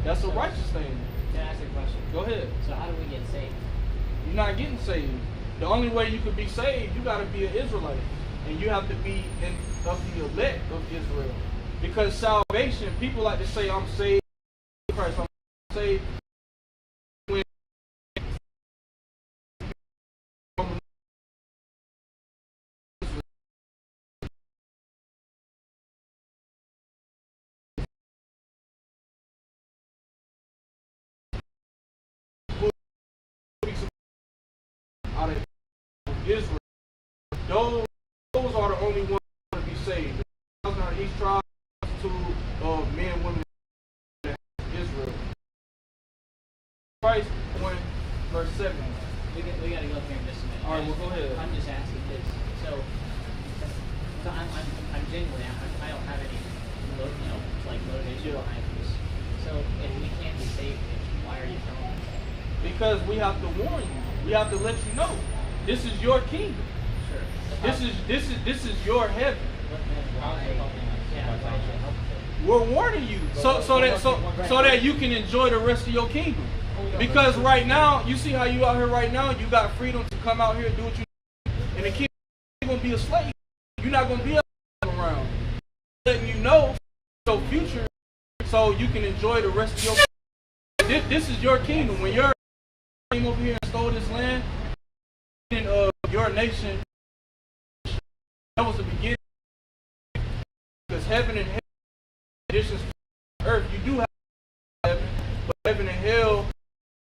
That's a righteous thing. Can I ask a question? Go ahead. So how do we get saved? You're not getting saved. The only way you could be saved, you got to be an Israelite. And you have to be of the elect of Israel. Because salvation, people like to say, I'm saved in Christ, I'm saved. When out of Israel, those are the only ones to be saved. Each tribe of men and women in Israel. Christ 1 verse 7. We got to go here in just a minute. All right, well, go ahead. I'm just asking this. So I'm genuinely, I don't have any, motivation behind this. So if we can't be saved, why are you telling us that? Because we have to warn you. We have to let you know. This is your kingdom. Sure. This is your heaven. Yeah, We're warning you so that you can enjoy the rest of your kingdom. Because right now, you see how you out here right now, you got freedom to come out here and do what you and the king is gonna be a slave. You're not gonna be around. Letting you know your future so you can enjoy the rest of your kingdom. This is your kingdom. When you're came over here and stole this land of your nation, that was the beginning. Because heaven and hell, conditions on earth, you do have heaven, but heaven and hell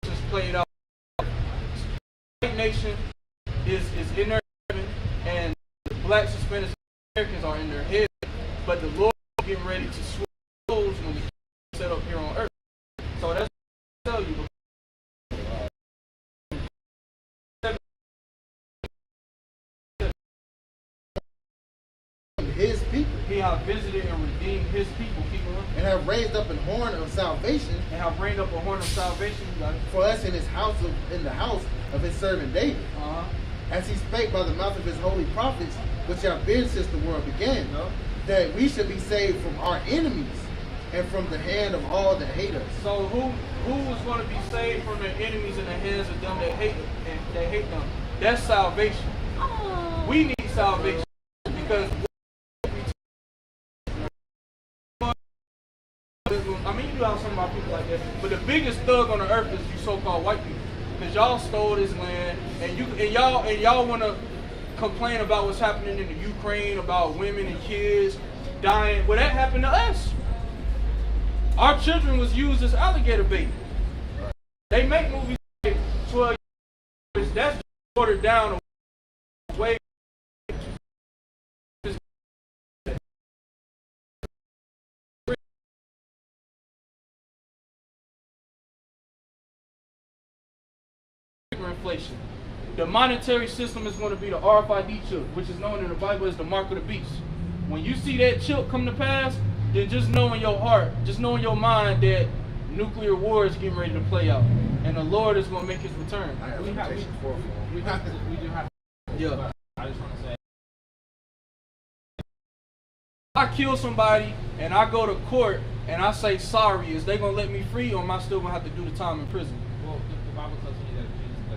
just played out. The white nation is in their heaven, and the blacks, Hispanics, Americans are in their head. But the Lord is getting ready to switch souls when we set up here on earth. So that's what I tell you. His people. He have visited and redeemed his people, And have raised up an horn of salvation. And have raised up a horn of salvation, for us in the house of his servant David. As he spake by the mouth of his holy prophets, which have been since the world began, that we should be saved from our enemies and from the hand of all that hate us. So who is going to be saved from their enemies in the hands of them that hate them? And that hate them? That's salvation. We need salvation because I mean, you do have some of our people like that, but the biggest thug on the earth is you so-called white people, because y'all stole this land, and y'all want to complain about what's happening in the Ukraine, about women and kids dying. Well, that happened to us. Our children was used as alligator bait. They make movies like 12 years. That's watered down way. Inflation. The monetary system is going to be the RFID chip, which is known in the Bible as the mark of the beast. When you see that chip come to pass, then just know in your heart, just know in your mind that nuclear war is getting ready to play out, and the Lord is going to make his return. We do have to. Yeah. I just want to say. I kill somebody and I go to court and I say sorry, is they going to let me free, or am I still going to have to do the time in prison? Well, the Bible tells me that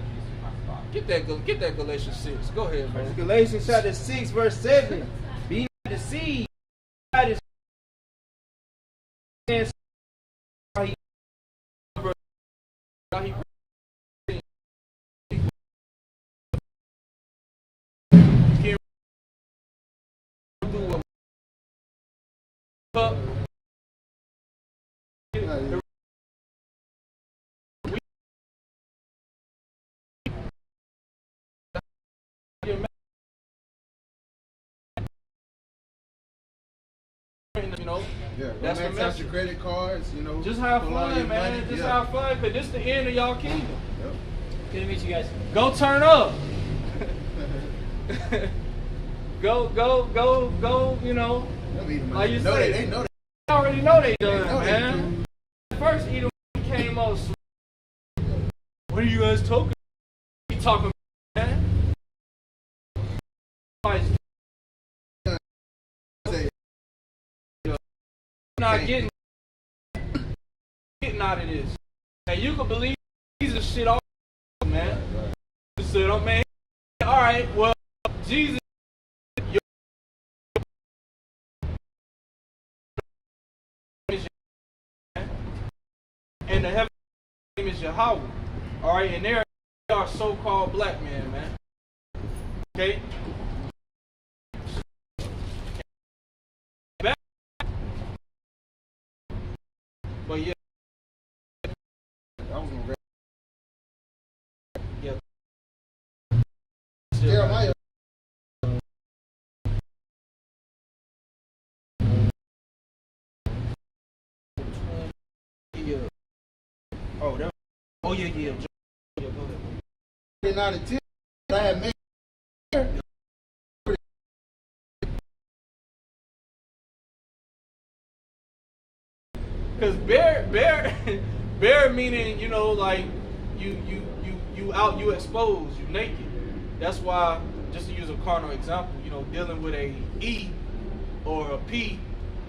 Jesus is my spot. Get that Galatians 6. Go ahead, man. Galatians chapter 6, verse 7. Be not deceived. God is You know, Yeah, that's the max out message. your credit cards, you know. Just have pull out fun, your man. money. Just Yeah. have fun, cause this is the end of y'all kingdom. Yep. Good to meet you guys. Go turn up. go. You know, Them Edomite, like you know say, they know they already know they done, know they man. First Edom came out. What are you guys talking? You talking, man? Not getting out of this. And you can believe Jesus shit all, man. Said, oh man, all right, well, Jesus, and the heaven name is Yahweh. All right, and there are so-called black men, man. Okay. But yeah. Yeah. Jeremiah. Yeah. Oh, that. Oh yeah. Yeah, go ahead. Not until I had made. Cause bare meaning, you know, like you out, you exposed, you naked. That's why, just to use a carnal example, you know, dealing with a E or a P,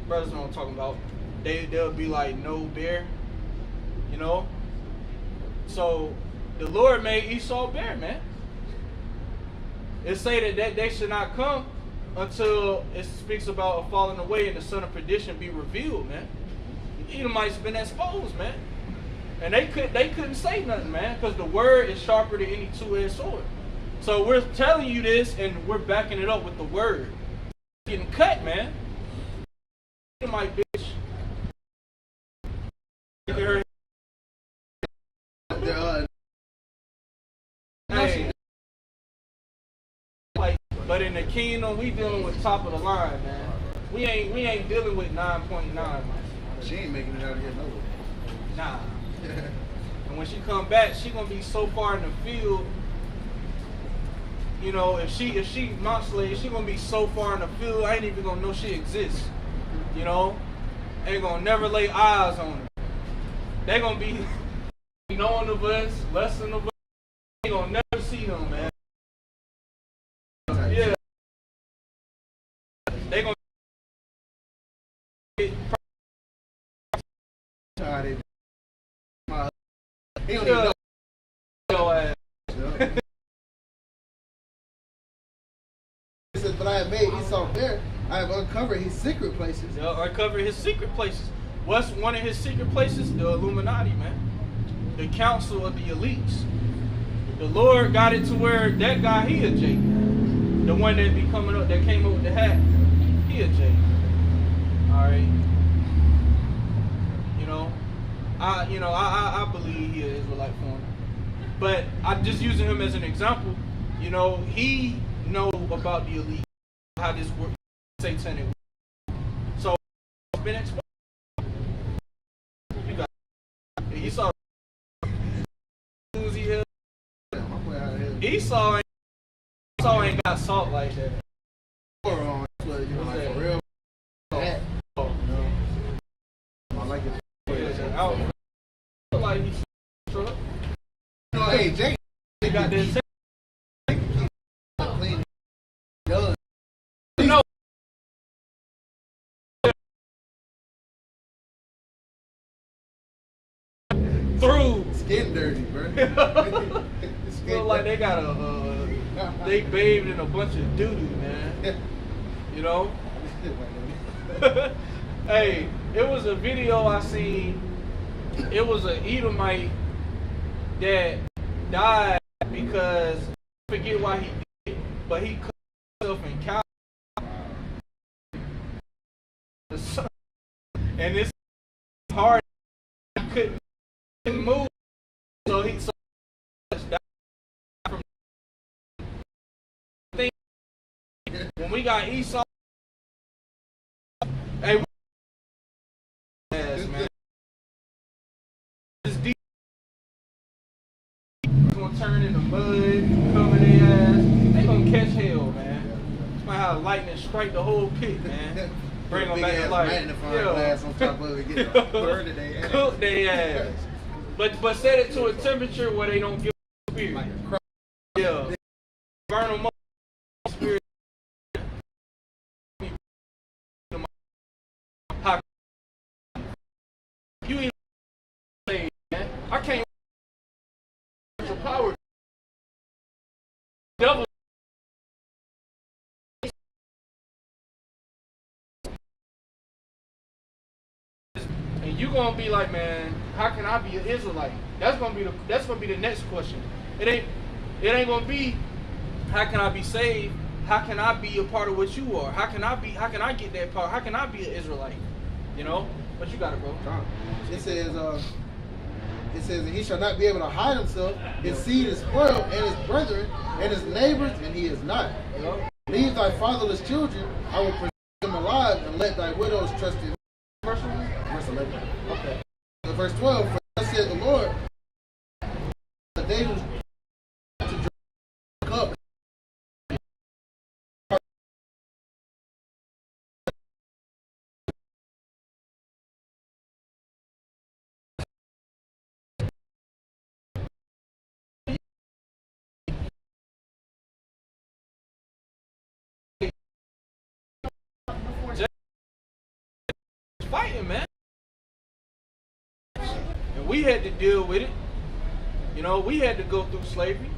brothers know what I'm talking about. They'll be like, no bear, you know. So the Lord made Esau bare, man. It say that they should not come until it speaks about a falling away and the son of perdition be revealed, man. Edomites been exposed, man, and they couldn't say nothing, man, because the word is sharper than any two-edged sword. So we're telling you this, and we're backing it up with the word. Getting cut, man. Edomite bitch. Hey. Like, but in the kingdom, we dealing with top of the line, man. We ain't dealing with 9.9, man. She ain't making it out of here nowhere. Nah. And when she come back, she gonna be so far in the field. You know, if she my slave, she gonna be so far in the field, I ain't even gonna know she exists. You know, ain't gonna never lay eyes on her. They gonna be knowing of us, lessing of us. Ain't gonna never see them, man. Yeah. They gonna get He don't even know. your ass. He says, but I have made Esau bare. I have uncovered his secret places. They'll uncover his secret places. What's one of his secret places? The Illuminati, man. The council of the elites. The Lord got it to where that guy, he a J. The one that be coming up, that came up with the hat, he a J. Alright. I believe he is Israelite form. But I'm just using him as an example. You know, he know about the elite, how this works, satanic. So it's been exposed. You got Esau. Esau ain't got salt like that. Like for real. That. I like it. Like he's truck. You know, hey, Jake. They got this. Clean. Done. No. Through. Skin dirty, bro. feel like they got they bathed in a bunch of doo doo, man. You know. Hey, it was a video I seen. It was an Edomite that died because I forget why he did it, but he cut himself in cow. And it's hard. He couldn't move, so he died from. When we got Esau, hey, man, this deep gonna turn into mud, cover their ass. They gonna catch hell, man. It's might have lightning strike the whole pit, man. Bring them back to life. Magnifying glass on top of it, get burned in their ass. Cook their ass. But set it to a temperature where they don't give a spirit. Like a crop. Yeah. Burn them up. Spirit. How you even say, man? I can't your power. Double. And you gonna be like, man, how can I be an Israelite? That's gonna be the next question. It ain't gonna be how can I be saved? How can I be a part of what you are? How can I get that part? How can I be an Israelite? You know? But you gotta go. It says, and he shall not be able to hide himself. His seed is spoiled, and his brethren, and his neighbors, and he is not. Leave thy fatherless children, I will preserve them alive, and let thy widows trust in me. Verse 11. Okay. Verse 12, for thus said the Lord, they who to drink up. Fighting, man. And we had to deal with it. You know, we had to go through slavery.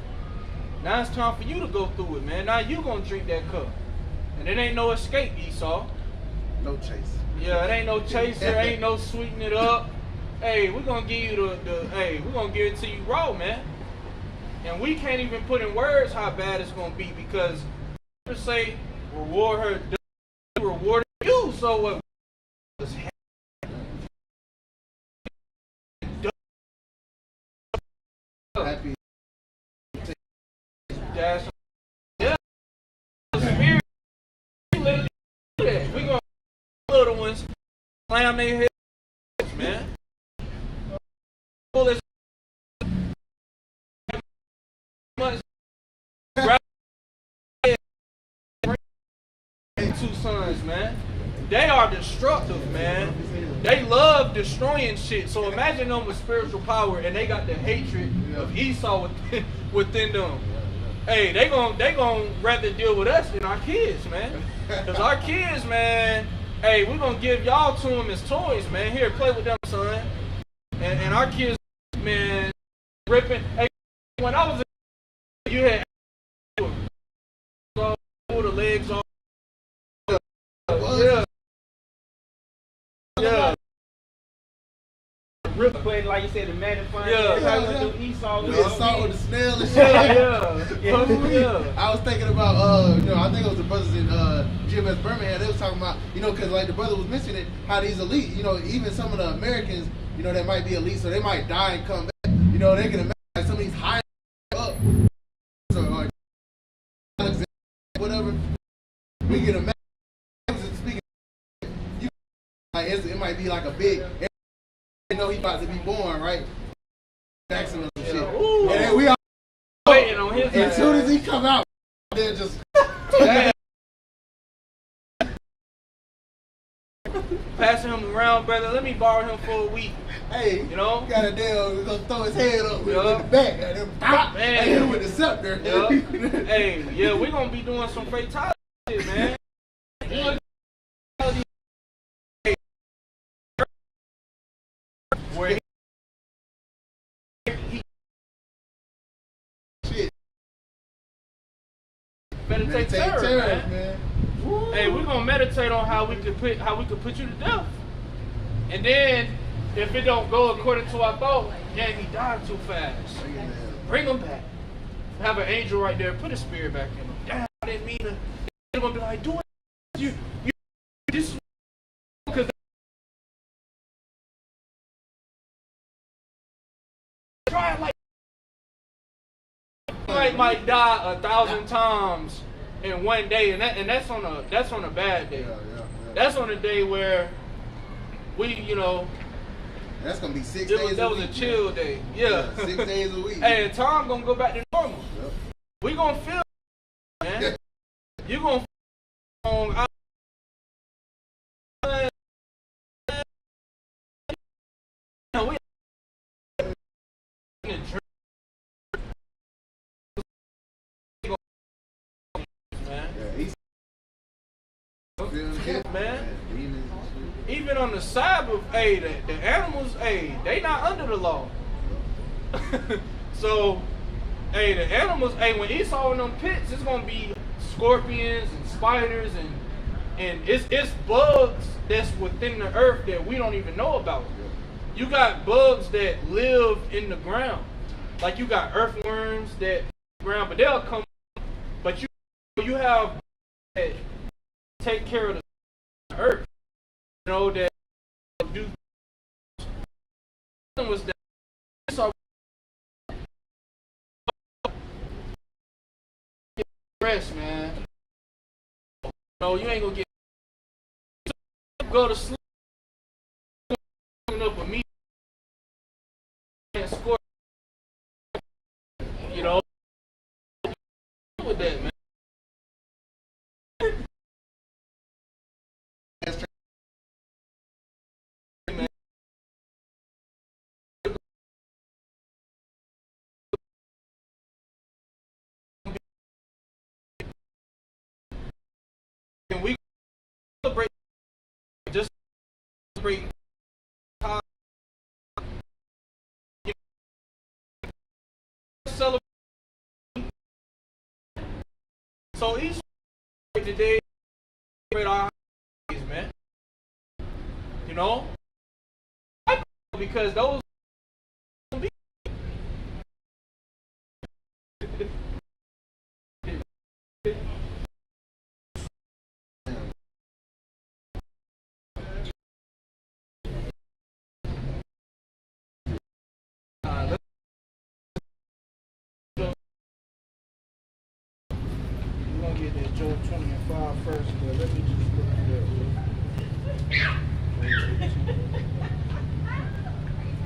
Now it's time for you to go through it, man. Now you gonna drink that cup. And it ain't no escape, Esau. No chase. Yeah, it ain't no chaser, ain't no sweeten it up. Hey, we're gonna give you we're gonna give it to you raw, man. And we can't even put in words how bad it's gonna be because say reward her, reward you, so what? Happy. Yeah. Spirit, literally do that. We gonna little ones slam their heads, man. Pull this much. Two sons, man. They are destructive, man. They love destroying shit. So imagine them with spiritual power and they got the hatred of Esau within them. Hey, they gon' rather deal with us than our kids, man. Cause our kids, man, hey, we're gonna give y'all to them as toys, man. Here, play with them, son. And our kids, man, ripping. Hey, when I was a you had all the legs off. Yeah. Yeah. But like you said, the magnifying Esau We assault with the snail and shit. Yeah. I was thinking about, I think it was the brothers in GMS Birmingham. They was talking about, because like the brother was mentioning how these elite, even some of the Americans, that might be elite, so they might die and come back. They can imagine like, some of these high up, so whatever. We can imagine. Speaking, it might be like a big. He's about to be born, right? Jackson or some shit. Ooh. And then we all waiting on his as soon as he come out, then just passing him around, brother. Let me borrow him for a week. hey, got a damn, we're gonna throw his head up in the back and then pop, Man. and hit him with the scepter. Hey, yeah, we're gonna be doing some fatality shit, man. Where he Shit. meditate terror, terror, man. Hey, we're gonna meditate on how we could put you to death. And then if it don't go according to our thought, then he died too fast. Bring him back. Have an angel right there, put a spirit back in him. Damn, I didn't mean to. They're gonna be like, do it. You this because try it like might die 1,000 times in one day, and that's on a bad day. Yeah. That's on a day where we, That's gonna be 6 that days. was a chill day. Yeah. 6 days a week. Hey, and time gonna go back to normal. Yep. We gonna feel, man. You gonna feel on. We man. Even on the Sabbath, hey, the animals, hey, they not under the law. So, hey, the animals, hey, when Esau in them pits, it's gonna be scorpions and spiders and it's bugs that's within the earth that we don't even know about. You got bugs that live in the ground, like you got earthworms that in the ground, but they'll come. But you have that take care of the earth. That do was that rest, man. No, you ain't gonna get go to sleep up with me and score. With that, man. And we celebrate, just celebrate how celebrate. So each today celebrate our holidays, man. Because those Get that Job 20 and 5 first, but let me just look at that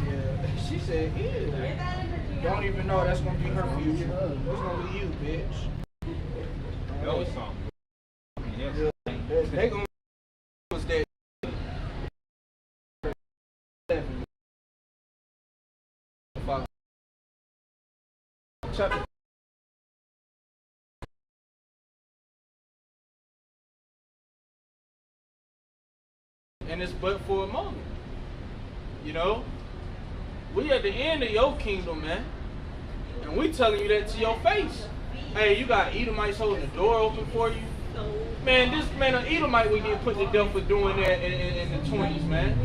Yeah, she said, ew. Don't even know that's gonna be her future. That's gonna be you, bitch. that was something. They gonna was that chapter. And it's but for a moment. We at the end of your kingdom, man. And we telling you that to your face. Hey, you got Edomites holding the door open for you. Man, an Edomite would get put to death for doing that in the 20s, man.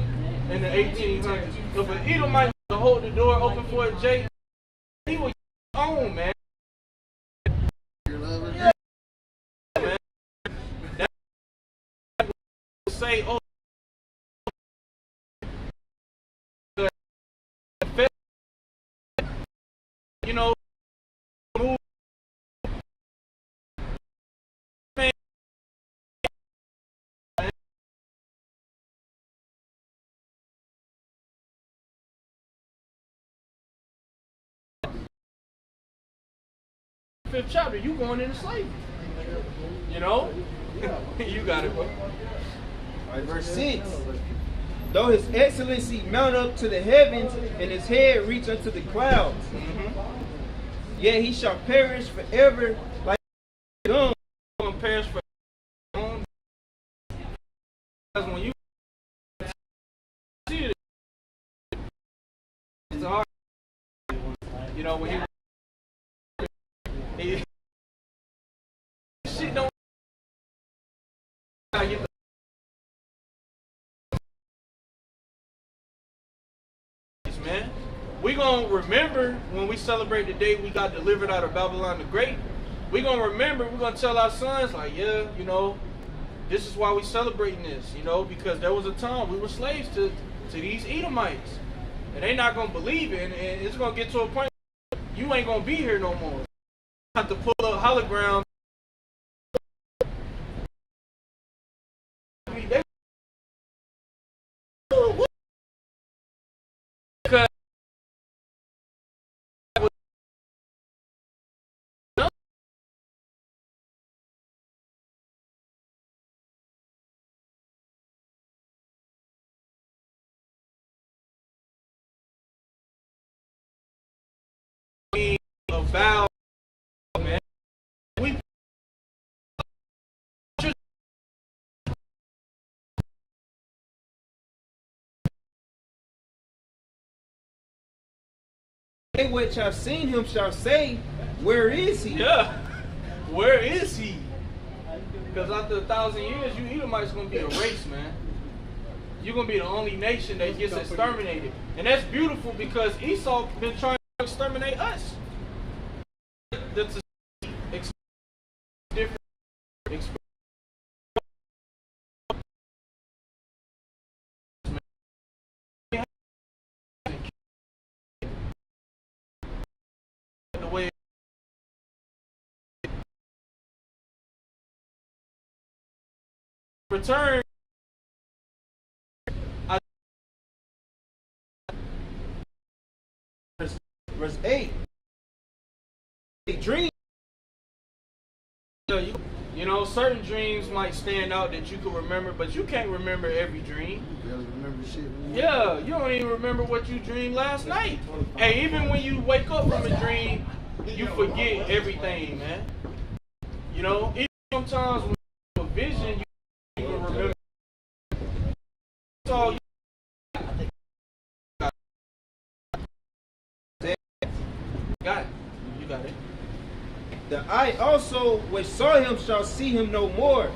In the 1800s. If an Edomite would hold the door open for a J, he would get on, man. Yeah, man. That say, oh, move. Man. Fifth chapter, you going into slavery. You got it, bro. All right, verse 6. Though his excellency mount up to the heavens, and his head reach unto the clouds, yet he shall perish forever like gum. Perish forever. Because when you see it, it's hard. When he man. We gonna remember when we celebrate the day we got delivered out of Babylon the Great. We gonna remember, we're gonna tell our sons, like, yeah, you know, this is why we celebrating this, you know, because there was a time we were slaves to these Edomites. And they not gonna believe it, and it's gonna get to a point you ain't gonna be here no more. You have to pull up holograms. Because about, man, we They which have seen him shall say, where is he? yeah, where is he? Because after 1,000 years, you Edomites gonna be a race, man. You're gonna be the only nation that gets exterminated, and that's beautiful because Esau been trying to exterminate us. That's a different experience. The way return. Verse 8. A dream. You know, certain dreams might stand out that you can remember, but you can't remember every dream. You guys remember shit? Yeah, you don't even remember what you dreamed last night. Hey, even when you wake up from a dream, you forget everything, man. You know, even sometimes when you have a vision, you don't even remember. So, got it. You got it. The eye also which saw him shall see him no more,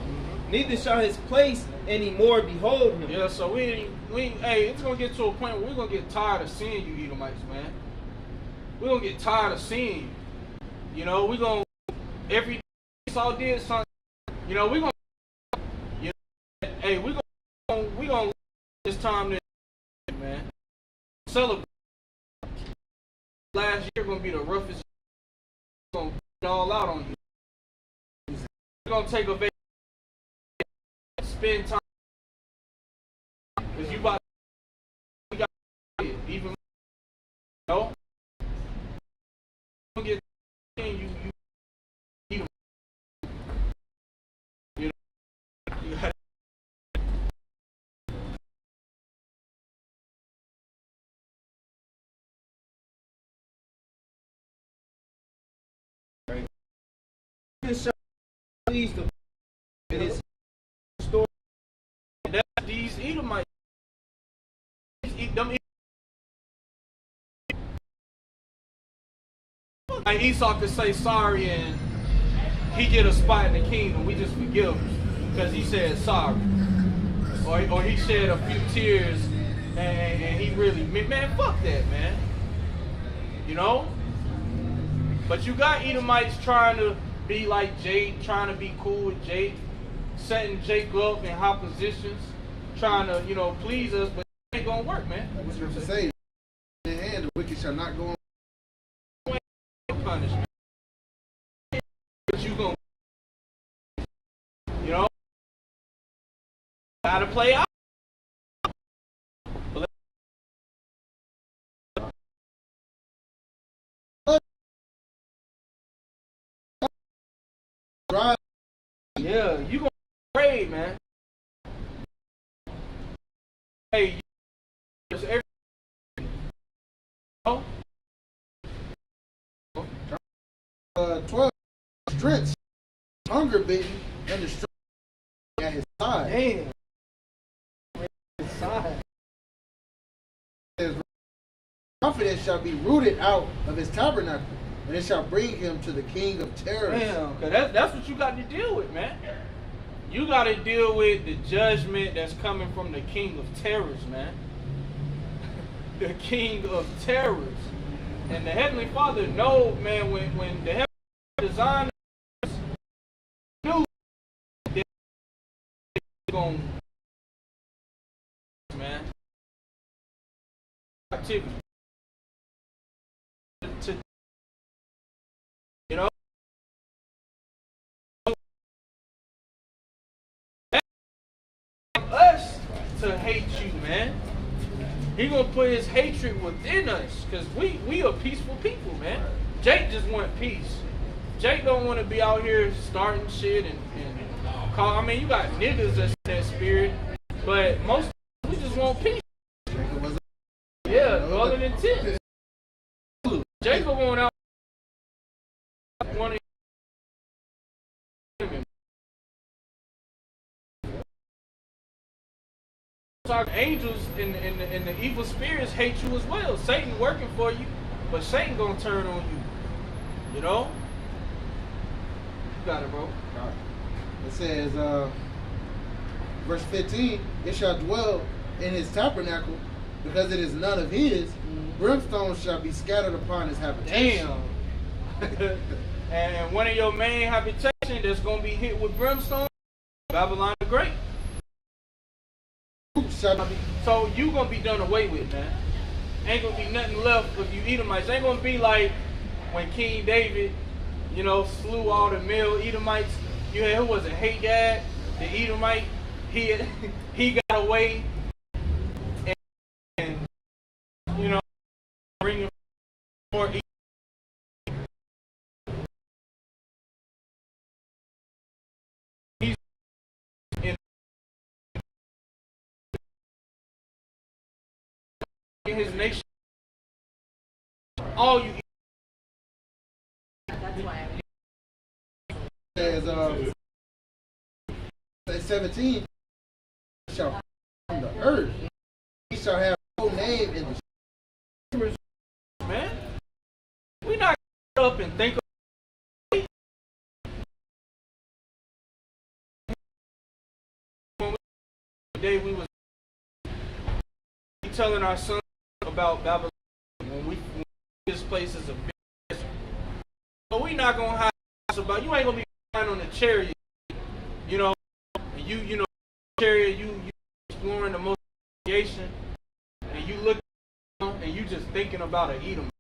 neither shall his place any more behold him. Yeah, so hey, it's gonna get to a point where we're gonna get tired of seeing you Edomites, man. We're gonna get tired of seeing you. You know, we're gonna every day Esau did something. You know, we're gonna hey, we gonna this time to man. Celebrate. Last year gonna be the roughest. Gonna get it all out on you. We're gonna take a vacation, spend time, because you about to got even no. You get you need them. You know, you got Shall please the it is story. and that's these Edomites. Like Esau could say sorry and he get a spot in the kingdom. We just forgive him because he said sorry, or he shed a few tears and he really man, fuck that, man. You know. But you got Edomites trying to be like Jake, trying to be cool with Jake, setting Jake up in high positions, trying to, you know, please us, but it ain't gonna work, man. Like the scripture say, in hand, the wicked shall not go on. Punishment. But you gonna, you know, gotta play out. Yeah, you gonna pray, man. Hey, there's every. Oh. 12 strength, hunger bitten, and the strength at his side. Damn. His side. His confidence shall be rooted out of his tabernacle, and it shall bring him to the king of terrors. Damn, cause that's what you got to deal with, man. You got to deal with the judgment that's coming from the king of terrors, man. the king of terrors. And the Heavenly Father know, man, when the Heavenly Father designed us, knew that it's going to, man, activity. To, you know, us to hate you, man. He gonna put his hatred within us, cause we are peaceful people, man. Jake just want peace. Jake don't want to be out here starting shit and call. I mean, you got niggas that's that spirit, but most we just want peace. Yeah, other than tits. Jake going out wanting. Angels and the evil spirits hate you as well. Satan working for you, but Satan gonna turn on you. You know? You got it, bro. It says, verse 15, it shall dwell in his tabernacle, because it is none of his. Brimstone shall be scattered upon his habitation. Damn. And one of your main habitation that's gonna be hit with brimstone, Babylon the Great. So you gonna be done away with, man. Ain't gonna be nothing left of you Edomites. Ain't gonna be like when King David, you know, slew all the male Edomites. You had, who was it, Hadad, the Edomite? He got away and you know, bringing more Edomites. He's in his nation. All you. That's why Says 17 shall from the earth. He shall have no name in the Man, we not up and think of the day we was telling our sons about Babylon when this place is a big. But we not gonna hide about. You ain't gonna be flying on the chariot, you know. And you know, chariot. You exploring the most creation, and you look and you just thinking about an Edom.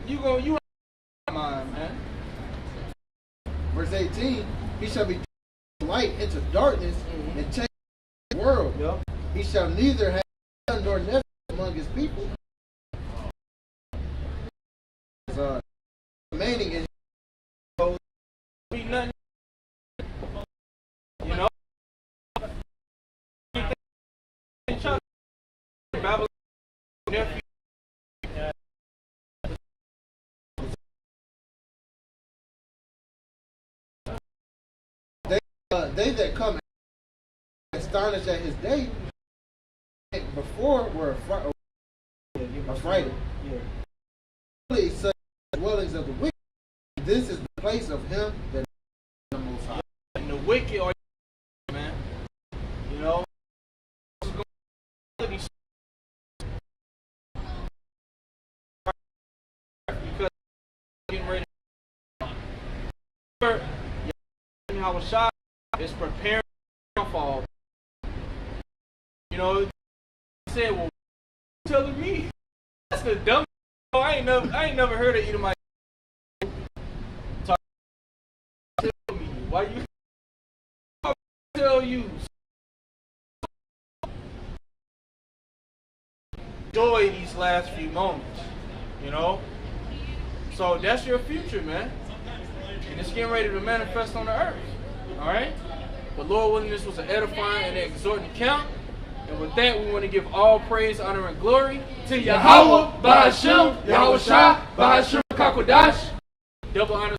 You mind, man. Verse 18, he shall be light into darkness and change the world. Yep. He shall neither have son nor nephew among his people. Remaining in Be nothing. You know. Babylon nephew. they that come astonished at his day before were affrighted. Really, such dwellings of the wicked. This is the place of him that the Most High. And the wicked are, man. You know. Because getting ready. How a shot is preparing for fall. You know, he said, well, telling me that's the dumbest. I ain't never heard of Edomite. Tell me why you tell you enjoy these last few moments, you know. So that's your future, man, and it's getting ready to manifest on the earth. All right. But Lord willing, this was an edifying and exhorting account. And with that, we want to give all praise, honor, and glory to Yahweh, Ba'ashem, Yahweh Shai, Ba'ashem, Kakodash. Double honor.